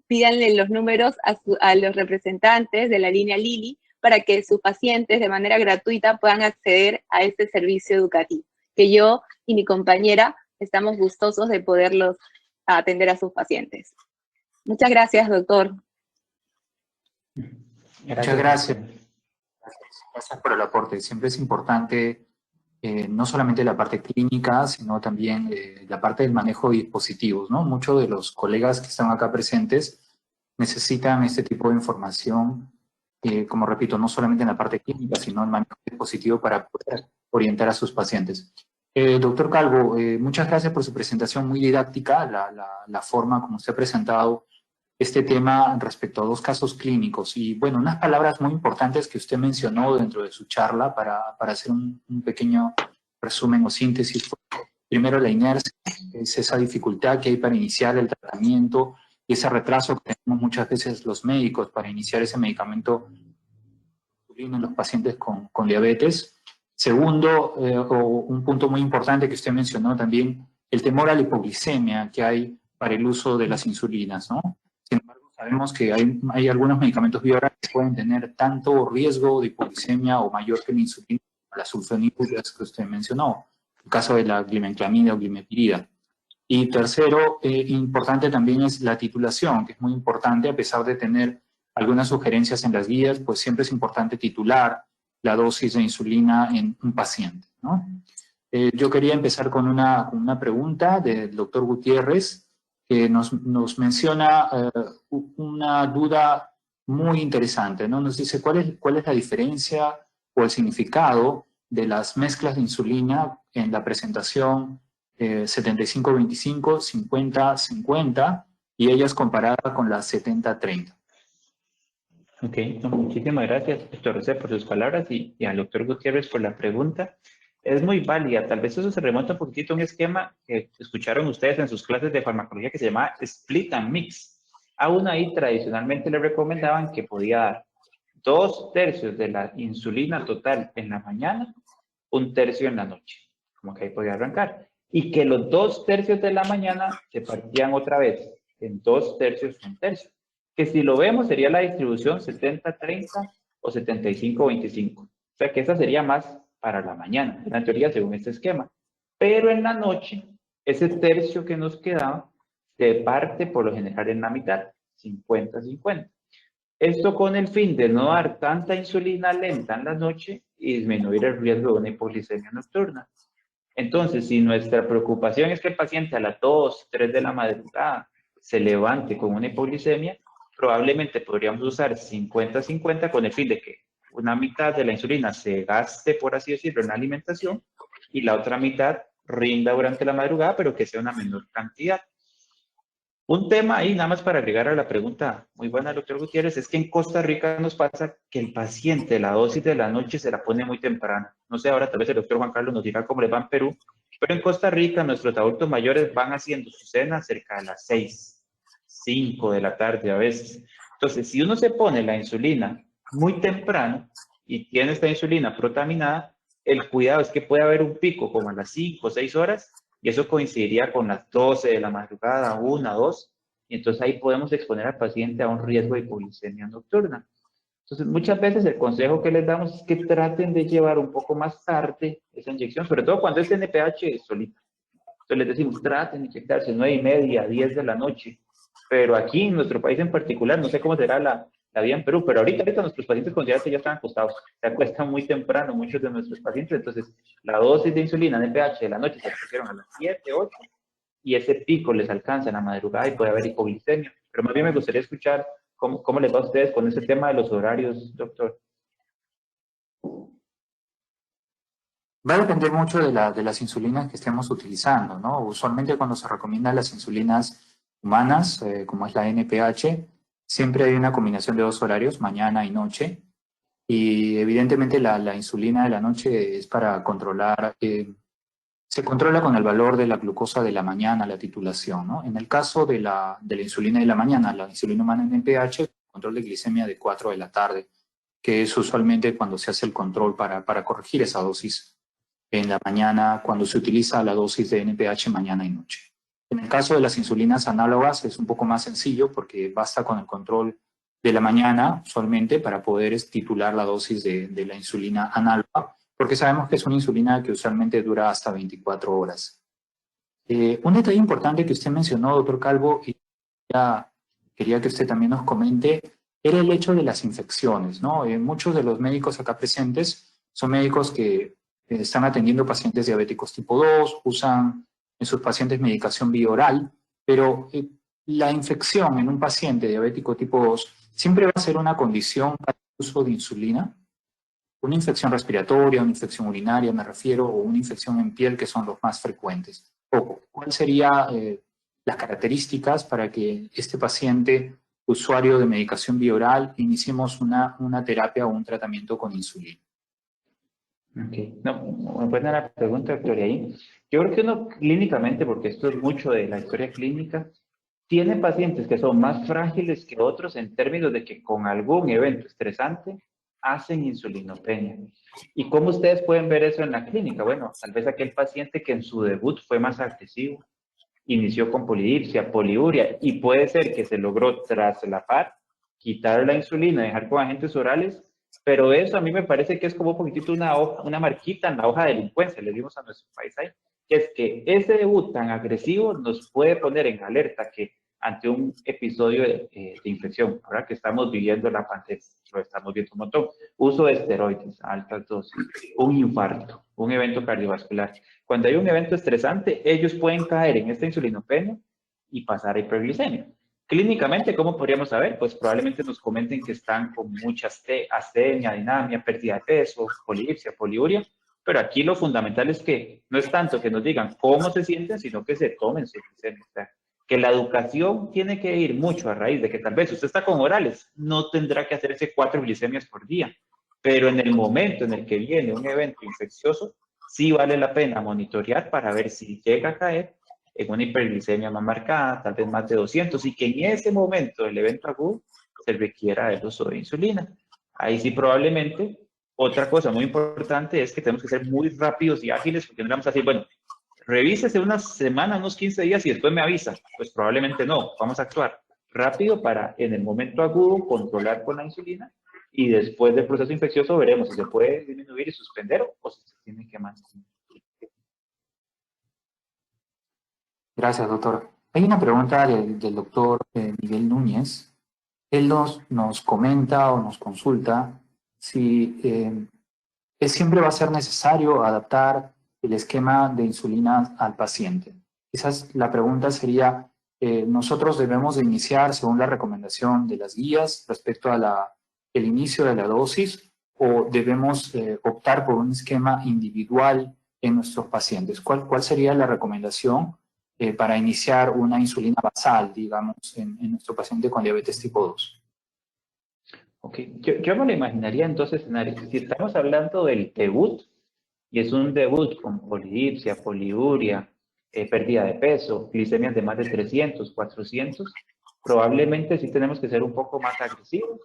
Pídanle los números a los representantes de la línea Lilly para que sus pacientes de manera gratuita puedan acceder a este servicio educativo, que yo y mi compañera estamos gustosos de poderlos atender a sus pacientes. Muchas gracias, doctor. Muchas gracias. Gracias por el aporte. Siempre es importante no solamente la parte clínica, sino también la parte del manejo de dispositivos, ¿no? Muchos de los colegas que están acá presentes necesitan este tipo de información, como repito, no solamente en la parte clínica, sino en el manejo de dispositivos para poder orientar a sus pacientes. Doctor Calvo, muchas gracias por su presentación muy didáctica, la forma como usted ha presentado este tema respecto a 2 casos clínicos. Y bueno, unas palabras muy importantes que usted mencionó dentro de su charla para hacer un pequeño resumen o síntesis. Primero, la inercia, es esa dificultad que hay para iniciar el tratamiento y ese retraso que tenemos muchas veces los médicos para iniciar ese medicamento en los pacientes con diabetes. Segundo, un punto muy importante que usted mencionó también, el temor a la hipoglicemia que hay para el uso de las insulinas, ¿no? Sin embargo, sabemos que hay algunos medicamentos biorales que pueden tener tanto riesgo de hipoglicemia o mayor que la insulina, las sulfonilureas que usted mencionó, el caso de la glimenclamida o glimepirida. Y tercero, importante también es la titulación, que es muy importante, a pesar de tener algunas sugerencias en las guías, pues siempre es importante titular la dosis de insulina en un paciente, ¿no? Yo quería empezar con una pregunta del doctor Gutiérrez, que nos menciona una duda muy interesante, ¿no? Nos dice, ¿cuál es la diferencia o el significado de las mezclas de insulina en la presentación 75-25, 50-50 y ellas comparadas con la 70-30? Ok, no, muchísimas gracias, doctor José, por sus palabras y al doctor Gutiérrez por la pregunta. Es muy válida. Tal vez eso se remonta un poquitito a un esquema que escucharon ustedes en sus clases de farmacología que se llama Split and Mix. Aún ahí tradicionalmente le recomendaban que podía dar 2/3 de la insulina total en la mañana, 1/3 en la noche, como que ahí podía arrancar. Y que los 2/3 de la mañana se partían otra vez en 2/3, 1/3. Que si lo vemos sería la distribución 70-30 o 75-25. O sea que esa sería más para la mañana, en la teoría según este esquema. Pero en la noche, ese tercio que nos quedaba se parte por lo general en la mitad, 50-50. Esto con el fin de no dar tanta insulina lenta en la noche y disminuir el riesgo de una hipoglicemia nocturna. Entonces, si nuestra preocupación es que el paciente a las 2, 3 de la madrugada se levante con una hipoglicemia, probablemente podríamos usar 50-50 con el fin de que una mitad de la insulina se gaste, por así decirlo, en la alimentación y la otra mitad rinda durante la madrugada, pero que sea una menor cantidad. Un tema ahí, nada más para agregar a la pregunta muy buena, doctor Gutiérrez, es que en Costa Rica nos pasa que el paciente la dosis de la noche se la pone muy temprana. No sé, ahora tal vez el doctor Juan Carlos nos dirá cómo les va en Perú, pero en Costa Rica nuestros adultos mayores van haciendo su cena cerca de las 6, 5 de la tarde a veces. Entonces, si uno se pone la insulina muy temprano y tiene esta insulina protaminada, el cuidado es que puede haber un pico como a las 5 o 6 horas y eso coincidiría con las 12 de la madrugada, 1, 2, y entonces ahí podemos exponer al paciente a un riesgo de hipoglicemia nocturna. Entonces, muchas veces el consejo que les damos es que traten de llevar un poco más tarde esa inyección, sobre todo cuando es NPH solita. Entonces les decimos, traten de inyectarse 9:30, 10 de la noche. Pero aquí en nuestro país en particular, no sé cómo será la vida en Perú, pero ahorita nuestros pacientes con diabetes ya están acostados. Se acuestan muy temprano muchos de nuestros pacientes. Entonces, la dosis de insulina NPH de la noche se pusieron a las 7, 8 y ese pico les alcanza en la madrugada y puede haber hipoglicemia. Pero más bien me gustaría escuchar cómo les va a ustedes con ese tema de los horarios, doctor. Va a depender mucho de las insulinas que estemos utilizando, ¿no? Usualmente cuando se recomiendan las insulinas humanas, como es la NPH, siempre hay una combinación de 2 horarios, mañana y noche. Y evidentemente la insulina de la noche es para controlar, se controla con el valor de la glucosa de la mañana, la titulación, ¿no? En el caso de la insulina de la mañana, la insulina humana NPH, control de glicemia de 4 de la tarde, que es usualmente cuando se hace el control para corregir esa dosis en la mañana, cuando se utiliza la dosis de NPH mañana y noche. En el caso de las insulinas análogas es un poco más sencillo porque basta con el control de la mañana usualmente para poder titular la dosis de la insulina análoga, porque sabemos que es una insulina que usualmente dura hasta 24 horas. Un detalle importante que usted mencionó, doctor Calvo, y quería que usted también nos comente, era el hecho de las infecciones, ¿no? Muchos de los médicos acá presentes son médicos que están atendiendo pacientes diabéticos tipo 2, usan en sus pacientes medicación bioral, pero la infección en un paciente diabético tipo 2 siempre va a ser una condición para el uso de insulina. Una infección respiratoria, una infección urinaria, me refiero, o una infección en piel, que son los más frecuentes. ¿Cuáles serían las características para que este paciente, usuario de medicación bioral, iniciemos una terapia o un tratamiento con insulina? Ok, no, muy buena la pregunta, doctor. Y ahí, yo creo que uno clínicamente, porque esto es mucho de la historia clínica, tiene pacientes que son más frágiles que otros en términos de que con algún evento estresante hacen insulinopenia. ¿Y cómo ustedes pueden ver eso en la clínica? Bueno, tal vez aquel paciente que en su debut fue más agresivo, inició con polidipsia, poliuria, y puede ser que se logró traslapar, quitar la insulina, dejar con agentes orales, pero eso a mí me parece que es como un poquitito una marquita en la hoja de delincuencia, le dimos a nuestro país ahí, que es que ese debut tan agresivo nos puede poner en alerta que ante un episodio de infección, ahora que estamos viviendo la pandemia, lo estamos viendo un montón, uso de esteroides a altas dosis, un infarto, un evento cardiovascular. Cuando hay un evento estresante, ellos pueden caer en esta insulinopenia y pasar a hiperglicemia. Clínicamente, ¿cómo podríamos saber? Pues probablemente nos comenten que están con mucha astenia, dinamia, pérdida de peso, polidipsia, poliuria, pero aquí lo fundamental es que no es tanto que nos digan cómo se sienten, sino que se tomen su glicemia. O sea, que la educación tiene que ir mucho a raíz de que tal vez usted está con orales, no tendrá que hacerse 4 glicemias por día, pero en el momento en el que viene un evento infeccioso, sí vale la pena monitorear para ver si llega a caer en una hiperglicemia más marcada, tal vez más de 200, y que en ese momento del evento agudo se requiera el uso de insulina. Ahí sí probablemente, otra cosa muy importante es que tenemos que ser muy rápidos y ágiles, porque no vamos a decir, bueno, revísese una semana, unos 15 días y después me avisa. Pues probablemente no, vamos a actuar rápido para en el momento agudo controlar con la insulina y después del proceso infeccioso veremos si se puede disminuir y suspender o si se tiene que mantener. Gracias, doctor. Hay una pregunta del doctor Miguel Núñez. Él nos comenta o nos consulta si siempre va a ser necesario adaptar el esquema de insulina al paciente. Quizás la pregunta sería, ¿nosotros debemos de iniciar según la recomendación de las guías respecto a el inicio de la dosis o debemos optar por un esquema individual en nuestros pacientes? ¿Cuál sería la recomendación para iniciar una insulina basal, digamos, en nuestro paciente con diabetes tipo 2? Ok, yo me lo imaginaría en dos escenarios. Si estamos hablando del debut, y es un debut con polidipsia, poliuria, pérdida de peso, glicemias de más de 300, 400, probablemente sí tenemos que ser un poco más agresivos.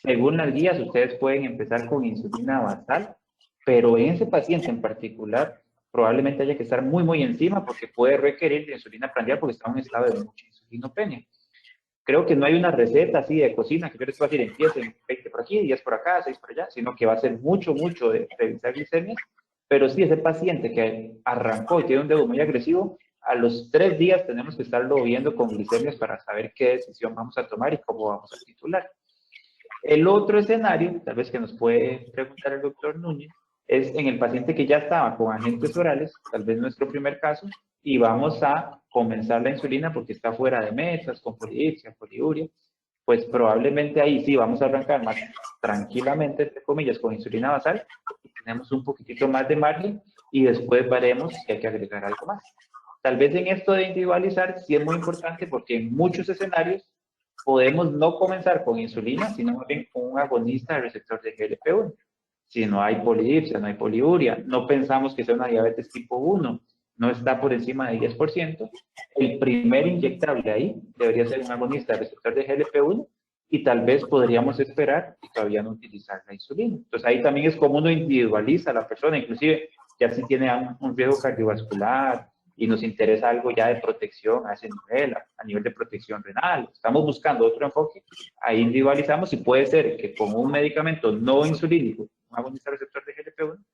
Según las guías, ustedes pueden empezar con insulina basal, pero en ese paciente en particular, probablemente haya que estar muy, muy encima porque puede requerir de insulina prandial porque está en un estado de mucha insulinopenia. Creo que no hay una receta así de cocina que yo les pueda decir, empiecen 20 por aquí, 10 por acá, 6 por allá, sino que va a ser mucho, mucho de revisar glicemias. Pero sí, ese paciente que arrancó y tiene un debut muy agresivo, a los 3 días tenemos que estarlo viendo con glicemias para saber qué decisión vamos a tomar y cómo vamos a titular. El otro escenario, tal vez que nos puede preguntar el doctor Núñez, es en el paciente que ya estaba con agentes orales, tal vez nuestro primer caso, y vamos a comenzar la insulina porque está fuera de metas, con polidipsia, poliuria, pues probablemente ahí sí vamos a arrancar más tranquilamente, entre comillas, con insulina basal, y tenemos un poquitito más de margen, y después veremos si hay que agregar algo más. Tal vez en esto de individualizar sí es muy importante porque en muchos escenarios podemos no comenzar con insulina, sino más bien con un agonista del receptor de GLP-1. Si no hay polidipsia, no hay poliuria, no pensamos que sea una diabetes tipo 1, no está por encima del 10%, el primer inyectable ahí debería ser un agonista del receptor de GLP-1 y tal vez podríamos esperar y todavía no utilizar la insulina. Entonces ahí también es como uno individualiza a la persona, inclusive ya si tiene un riesgo cardiovascular, y nos interesa algo ya de protección a ese nivel, a nivel de protección renal. Estamos buscando otro enfoque, ahí individualizamos y puede ser que con un medicamento no insulínico, un agonista receptor de GLP-1,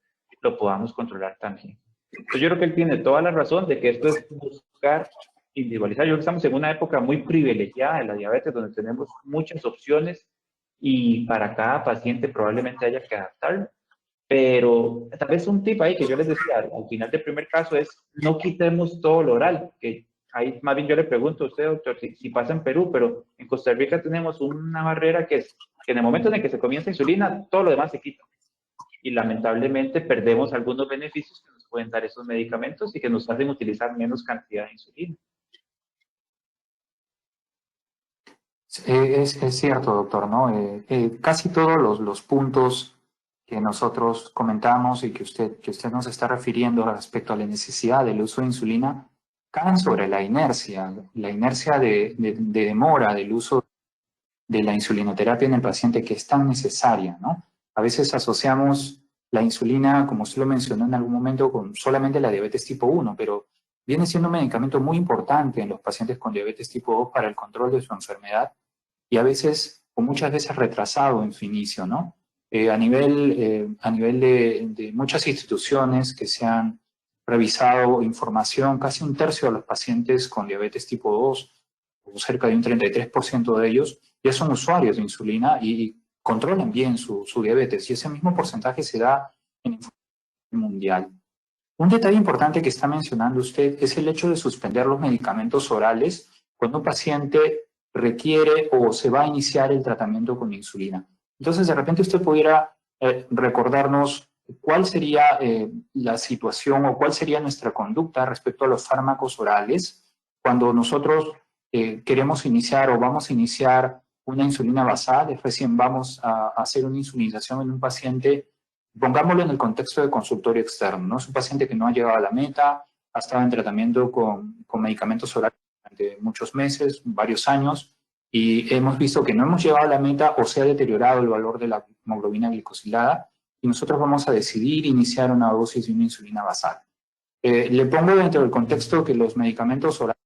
lo podamos controlar también. Entonces yo creo que él tiene toda la razón de que esto es buscar individualizar. Yo creo que estamos en una época muy privilegiada de la diabetes, donde tenemos muchas opciones y para cada paciente probablemente haya que adaptarlo. Pero tal vez un tip ahí que yo les decía al final del primer caso es no quitemos todo lo oral, que ahí más bien yo le pregunto a usted, doctor, si pasa en Perú, pero en Costa Rica tenemos una barrera que es que en el momento en el que se comienza insulina, todo lo demás se quita. Y lamentablemente perdemos algunos beneficios que nos pueden dar esos medicamentos y que nos hacen utilizar menos cantidad de insulina. Es cierto, doctor, ¿no? Casi todos los puntos que nosotros comentamos y que usted nos está refiriendo respecto a la necesidad del uso de insulina, caen sobre la inercia de demora del uso de la insulinoterapia en el paciente que es tan necesaria, ¿no? A veces asociamos la insulina, como usted lo mencionó en algún momento, con solamente la diabetes tipo 1, pero viene siendo un medicamento muy importante en los pacientes con diabetes tipo 2 para el control de su enfermedad y a veces, o muchas veces retrasado en su inicio, ¿no? A nivel de muchas instituciones que se han revisado información, casi un tercio de los pacientes con diabetes tipo 2, o cerca de un 33% de ellos, ya son usuarios de insulina y controlan bien su diabetes. Y ese mismo porcentaje se da en el mundial. Un detalle importante que está mencionando usted es el hecho de suspender los medicamentos orales cuando un paciente requiere o se va a iniciar el tratamiento con insulina. Entonces, de repente usted pudiera recordarnos cuál sería la situación o cuál sería nuestra conducta respecto a los fármacos orales cuando nosotros queremos iniciar o vamos a iniciar una insulina basal, recién vamos a hacer una insulinización en un paciente. Pongámoslo en el contexto de consultorio externo, ¿no? Es un paciente que no ha llegado a la meta, ha estado en tratamiento con medicamentos orales durante muchos meses, varios años, y hemos visto que no hemos llegado a la meta o se ha deteriorado el valor de la hemoglobina glicosilada, y nosotros vamos a decidir iniciar una dosis de una insulina basal. Le pongo dentro del contexto que los medicamentos orales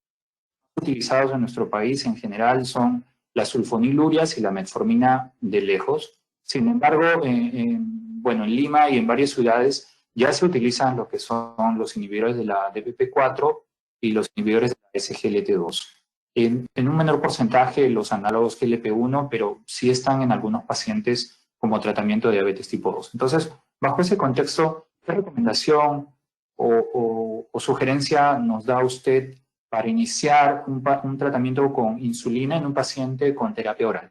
utilizados en nuestro país en general son las sulfonilurias y la metformina de lejos. Sin embargo, bueno, en Lima y en varias ciudades ya se utilizan lo que son los inhibidores de la DPP4 y los inhibidores de la SGLT2. En un menor porcentaje los análogos GLP-1, pero sí están en algunos pacientes como tratamiento de diabetes tipo 2. Entonces, bajo ese contexto, ¿qué recomendación o sugerencia nos da usted para iniciar un tratamiento con insulina en un paciente con terapia oral?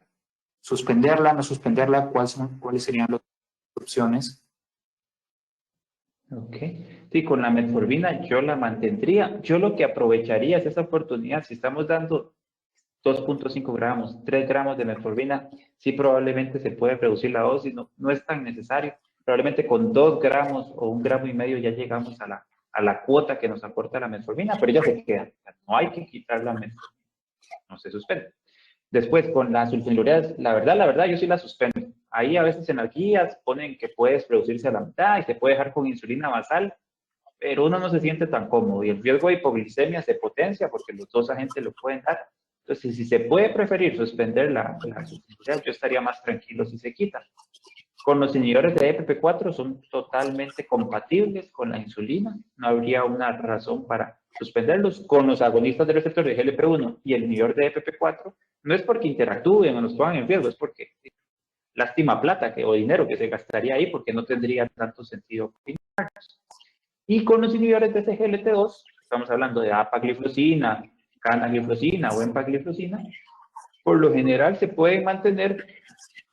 ¿Suspenderla, no suspenderla? ¿Cuáles serían las opciones? Ok. Sí, con la metformina yo la mantendría. Yo lo que aprovecharía es esa oportunidad. Si estamos dando 2.5 gramos, 3 gramos de metformina, sí probablemente se puede reducir la dosis, no es tan necesario. Probablemente con 2 gramos o 1,5 gramos ya llegamos a la cuota que nos aporta la metformina, pero ya se queda. No hay que quitar la metformina, no se suspende. Después, con las sulfonilureas, la verdad, yo sí la suspendo. Ahí a veces en las guías ponen que puedes reducirse a la mitad y se puede dejar con insulina basal, pero uno no se siente tan cómodo y el riesgo de hipoglicemia se potencia porque los dos agentes lo pueden dar. Entonces, si se puede preferir suspender la sulfonilurea, yo estaría más tranquilo si se quita. Con los inhibidores de EPP4 son totalmente compatibles con la insulina, no habría una razón para suspenderlos. Con los agonistas del receptor de GLP-1 y el inhibidor de EPP4, no es porque interactúen o nos pongan en riesgo, es porque lástima plata o dinero que se gastaría ahí porque no tendría tanto sentido. Y con los inhibidores de SGLT2, estamos hablando de apagliflozina, canagliflozina o empagliflozina, por lo general se pueden mantener.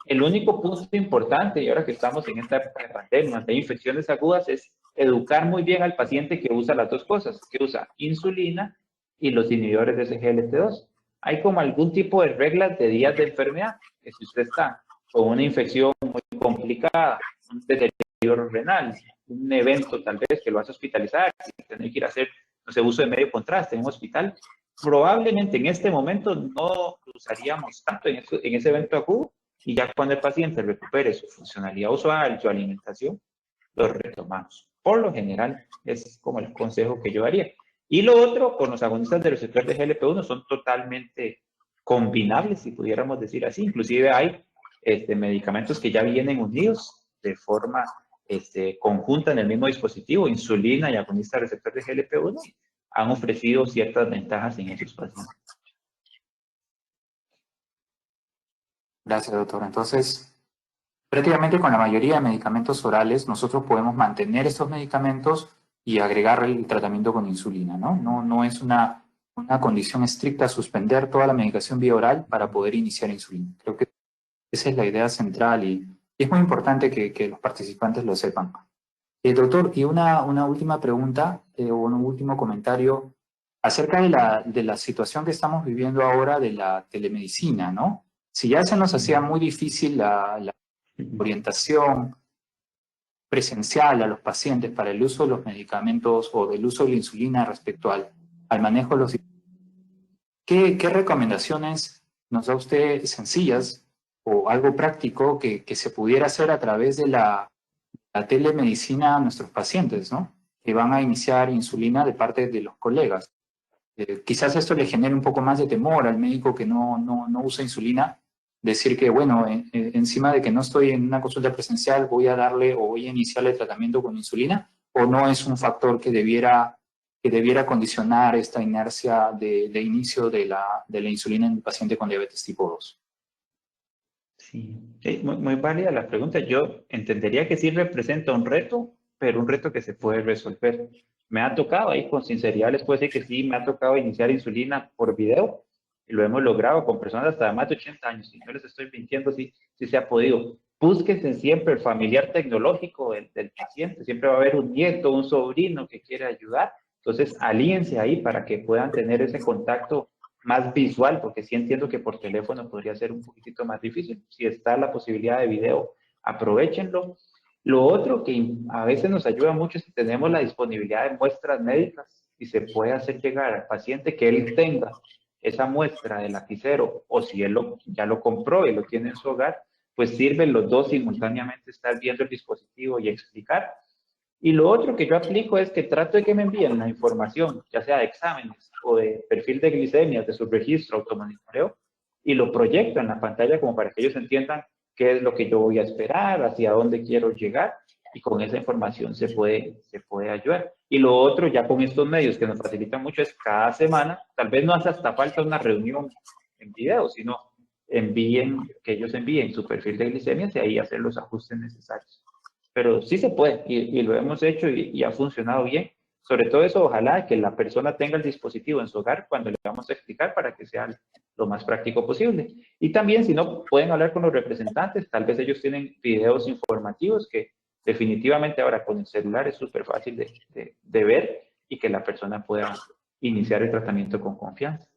El único punto importante, y ahora que estamos en esta época de pandemia, de infecciones agudas, es educar muy bien al paciente que usa las dos cosas, que usa insulina y los inhibidores de SGLT2. Hay como algún tipo de reglas de días de enfermedad, que si usted está con una infección muy complicada, un deterioro renal, un evento tal vez que lo hace hospitalizar, y tener que ir a hacer, no sé, uso de medio contraste en un hospital, probablemente en este momento no lo usaríamos tanto en ese evento agudo, y ya cuando el paciente recupere su funcionalidad usual, su alimentación, lo retomamos. Por lo general, es como el consejo que yo daría. Y lo otro, con los agonistas del receptor de GLP-1 son totalmente combinables, si pudiéramos decir así. Inclusive hay medicamentos que ya vienen unidos de forma conjunta en el mismo dispositivo, insulina y agonista del receptor de GLP-1, han ofrecido ciertas ventajas en esos pacientes. Gracias, doctor. Entonces, prácticamente con la mayoría de medicamentos orales, nosotros podemos mantener estos medicamentos y agregar el tratamiento con insulina, ¿no? No es una condición estricta suspender toda la medicación vía oral para poder iniciar insulina. Creo que esa es la idea central y es muy importante que los participantes lo sepan. Doctor, y una última pregunta o un último comentario acerca de la situación que estamos viviendo ahora de la telemedicina, ¿no? Si ya se nos hacía muy difícil la orientación presencial a los pacientes para el uso de los medicamentos o del uso de la insulina respecto al manejo de los... ¿Qué recomendaciones nos da usted sencillas o algo práctico que se pudiera hacer a través de la telemedicina a nuestros pacientes, ¿no? que van a iniciar insulina de parte de los colegas. Quizás esto le genere un poco más de temor al médico que no usa insulina, decir que, bueno, encima de que no estoy en una consulta presencial, voy a darle o voy a iniciarle tratamiento con insulina, o no es un factor que debiera condicionar esta inercia de inicio de la insulina en el paciente con diabetes tipo 2. Sí, muy válida la pregunta. Yo entendería que sí representa un reto, pero un reto que se puede resolver. Me ha tocado, ahí con sinceridad les puedo decir que sí, me ha tocado iniciar insulina por video y lo hemos logrado con personas hasta de más de 80 años. Y no les estoy mintiendo, sí se ha podido. Búsquense siempre el familiar tecnológico del paciente. Siempre va a haber un nieto, un sobrino que quiere ayudar. Entonces, alíense ahí para que puedan tener ese contacto más visual, porque sí entiendo que por teléfono podría ser un poquitito más difícil. Si está la posibilidad de video, aprovéchenlo. Lo otro que a veces nos ayuda mucho es que tenemos la disponibilidad de muestras médicas y se puede hacer llegar al paciente que él tenga esa muestra de lapicero, o si él ya lo compró y lo tiene en su hogar, pues sirven los dos simultáneamente estar viendo el dispositivo y explicar. Y lo otro que yo aplico es que trato de que me envíen la información, ya sea de exámenes o de perfil de glicemias, de su registro, automonitoreo, y lo proyecto en la pantalla como para que ellos entiendan qué es lo que yo voy a esperar, hacia dónde quiero llegar, y con esa información se puede ayudar. Y lo otro, ya con estos medios que nos facilitan mucho, es cada semana, tal vez no hace hasta falta una reunión en video, sino que ellos envíen su perfil de glicemias y ahí hacer los ajustes necesarios. Pero sí se puede y lo hemos hecho y ha funcionado bien. Sobre todo eso, ojalá que la persona tenga el dispositivo en su hogar cuando le vamos a explicar para que sea lo más práctico posible. Y también, si no, pueden hablar con los representantes, tal vez ellos tienen videos informativos que definitivamente ahora con el celular es súper fácil de ver y que la persona pueda iniciar el tratamiento con confianza.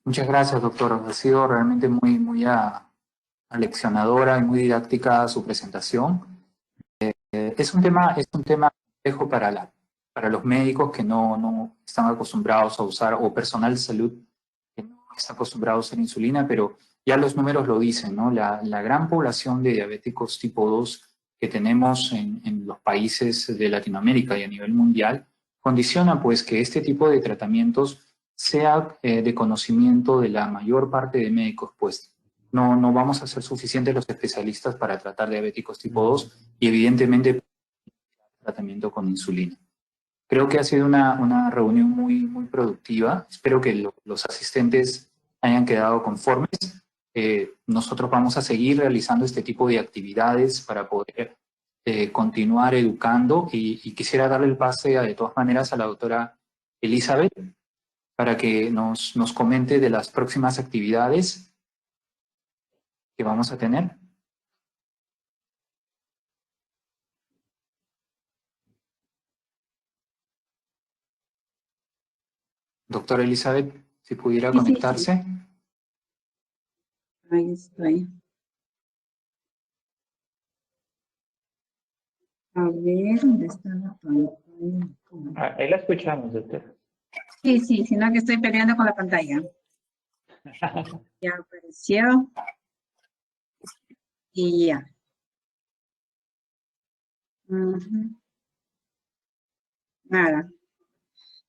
Muchas gracias, doctor. Ha sido realmente muy aleccionadora y muy didáctica su presentación. Es un tema complejo para los médicos que no están acostumbrados a usar, o personal de salud que no está acostumbrado a usar insulina, pero ya los números lo dicen, ¿no? La gran población de diabéticos tipo 2 que tenemos en los países de Latinoamérica y a nivel mundial condiciona pues que este tipo de tratamientos sea de conocimiento de la mayor parte de médicos, pues no vamos a ser suficientes los especialistas para tratar diabéticos tipo 2 y evidentemente tratamiento con insulina. Creo que ha sido una reunión muy productiva. Espero que los asistentes hayan quedado conformes. Nosotros vamos a seguir realizando este tipo de actividades para poder continuar educando y quisiera darle el pase de todas maneras a la doctora Elizabeth para que nos comente de las próximas actividades que vamos a tener. Doctora Elizabeth, si pudiera conectarse. Sí. Ahí estoy. A ver, ¿dónde está la pantalla? Ahí la escuchamos, doctor. Sí, sino que estoy peleando con la pantalla. Ya apareció. Y ya. Nada.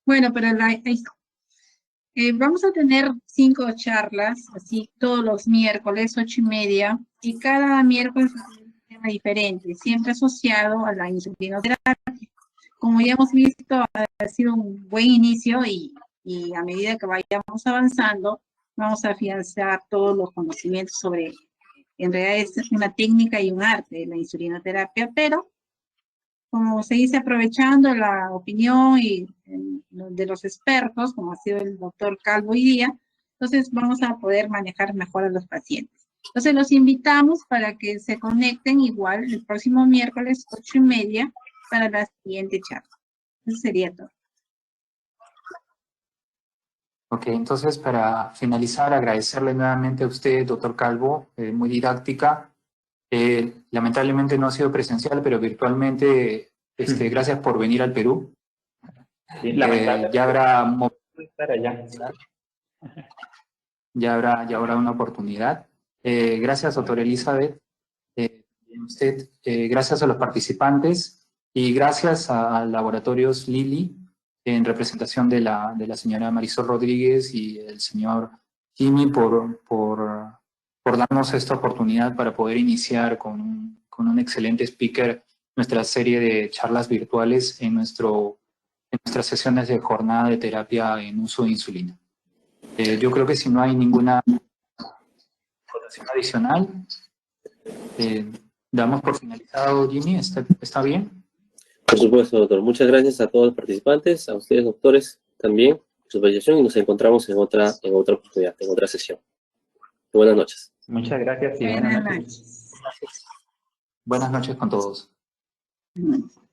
Bueno, pero vamos a tener 5 charlas, así todos los miércoles, 8:30, y cada miércoles un tema diferente, siempre asociado a la insulinoterapia. Como ya hemos visto, ha sido un buen inicio y a medida que vayamos avanzando, vamos a afianzar todos los conocimientos sobre, en realidad es una técnica y un arte, la insulinoterapia, pero como se dice, aprovechando la opinión de los expertos, como ha sido el doctor Calvo hoy día, entonces vamos a poder manejar mejor a los pacientes. Entonces los invitamos para que se conecten igual el próximo miércoles 8:30 para la siguiente charla. Eso sería todo. Ok, entonces para finalizar, agradecerle nuevamente a usted, doctor Calvo, muy didáctica. Lamentablemente no ha sido presencial, pero virtualmente, gracias por venir al Perú. Sí, lamentablemente ya habrá estar allá. ya habrá una oportunidad. Gracias, doctora Elizabeth. Usted, gracias a los participantes y gracias a Laboratorios Lilly, en representación de la señora Marisol Rodríguez y el señor Jimmy por darnos esta oportunidad para poder iniciar con un excelente speaker nuestra serie de charlas virtuales en nuestras sesiones de jornada de terapia en uso de insulina. Yo creo que si no hay ninguna votación adicional, damos por finalizado, Jimmy. ¿Está bien? Por supuesto, doctor. Muchas gracias a todos los participantes, a ustedes, doctores, también, por su participación, y nos encontramos en otra oportunidad, en otra sesión. Buenas noches. Muchas gracias y Buenas noches. Buenas noches con todos. Buenas noches.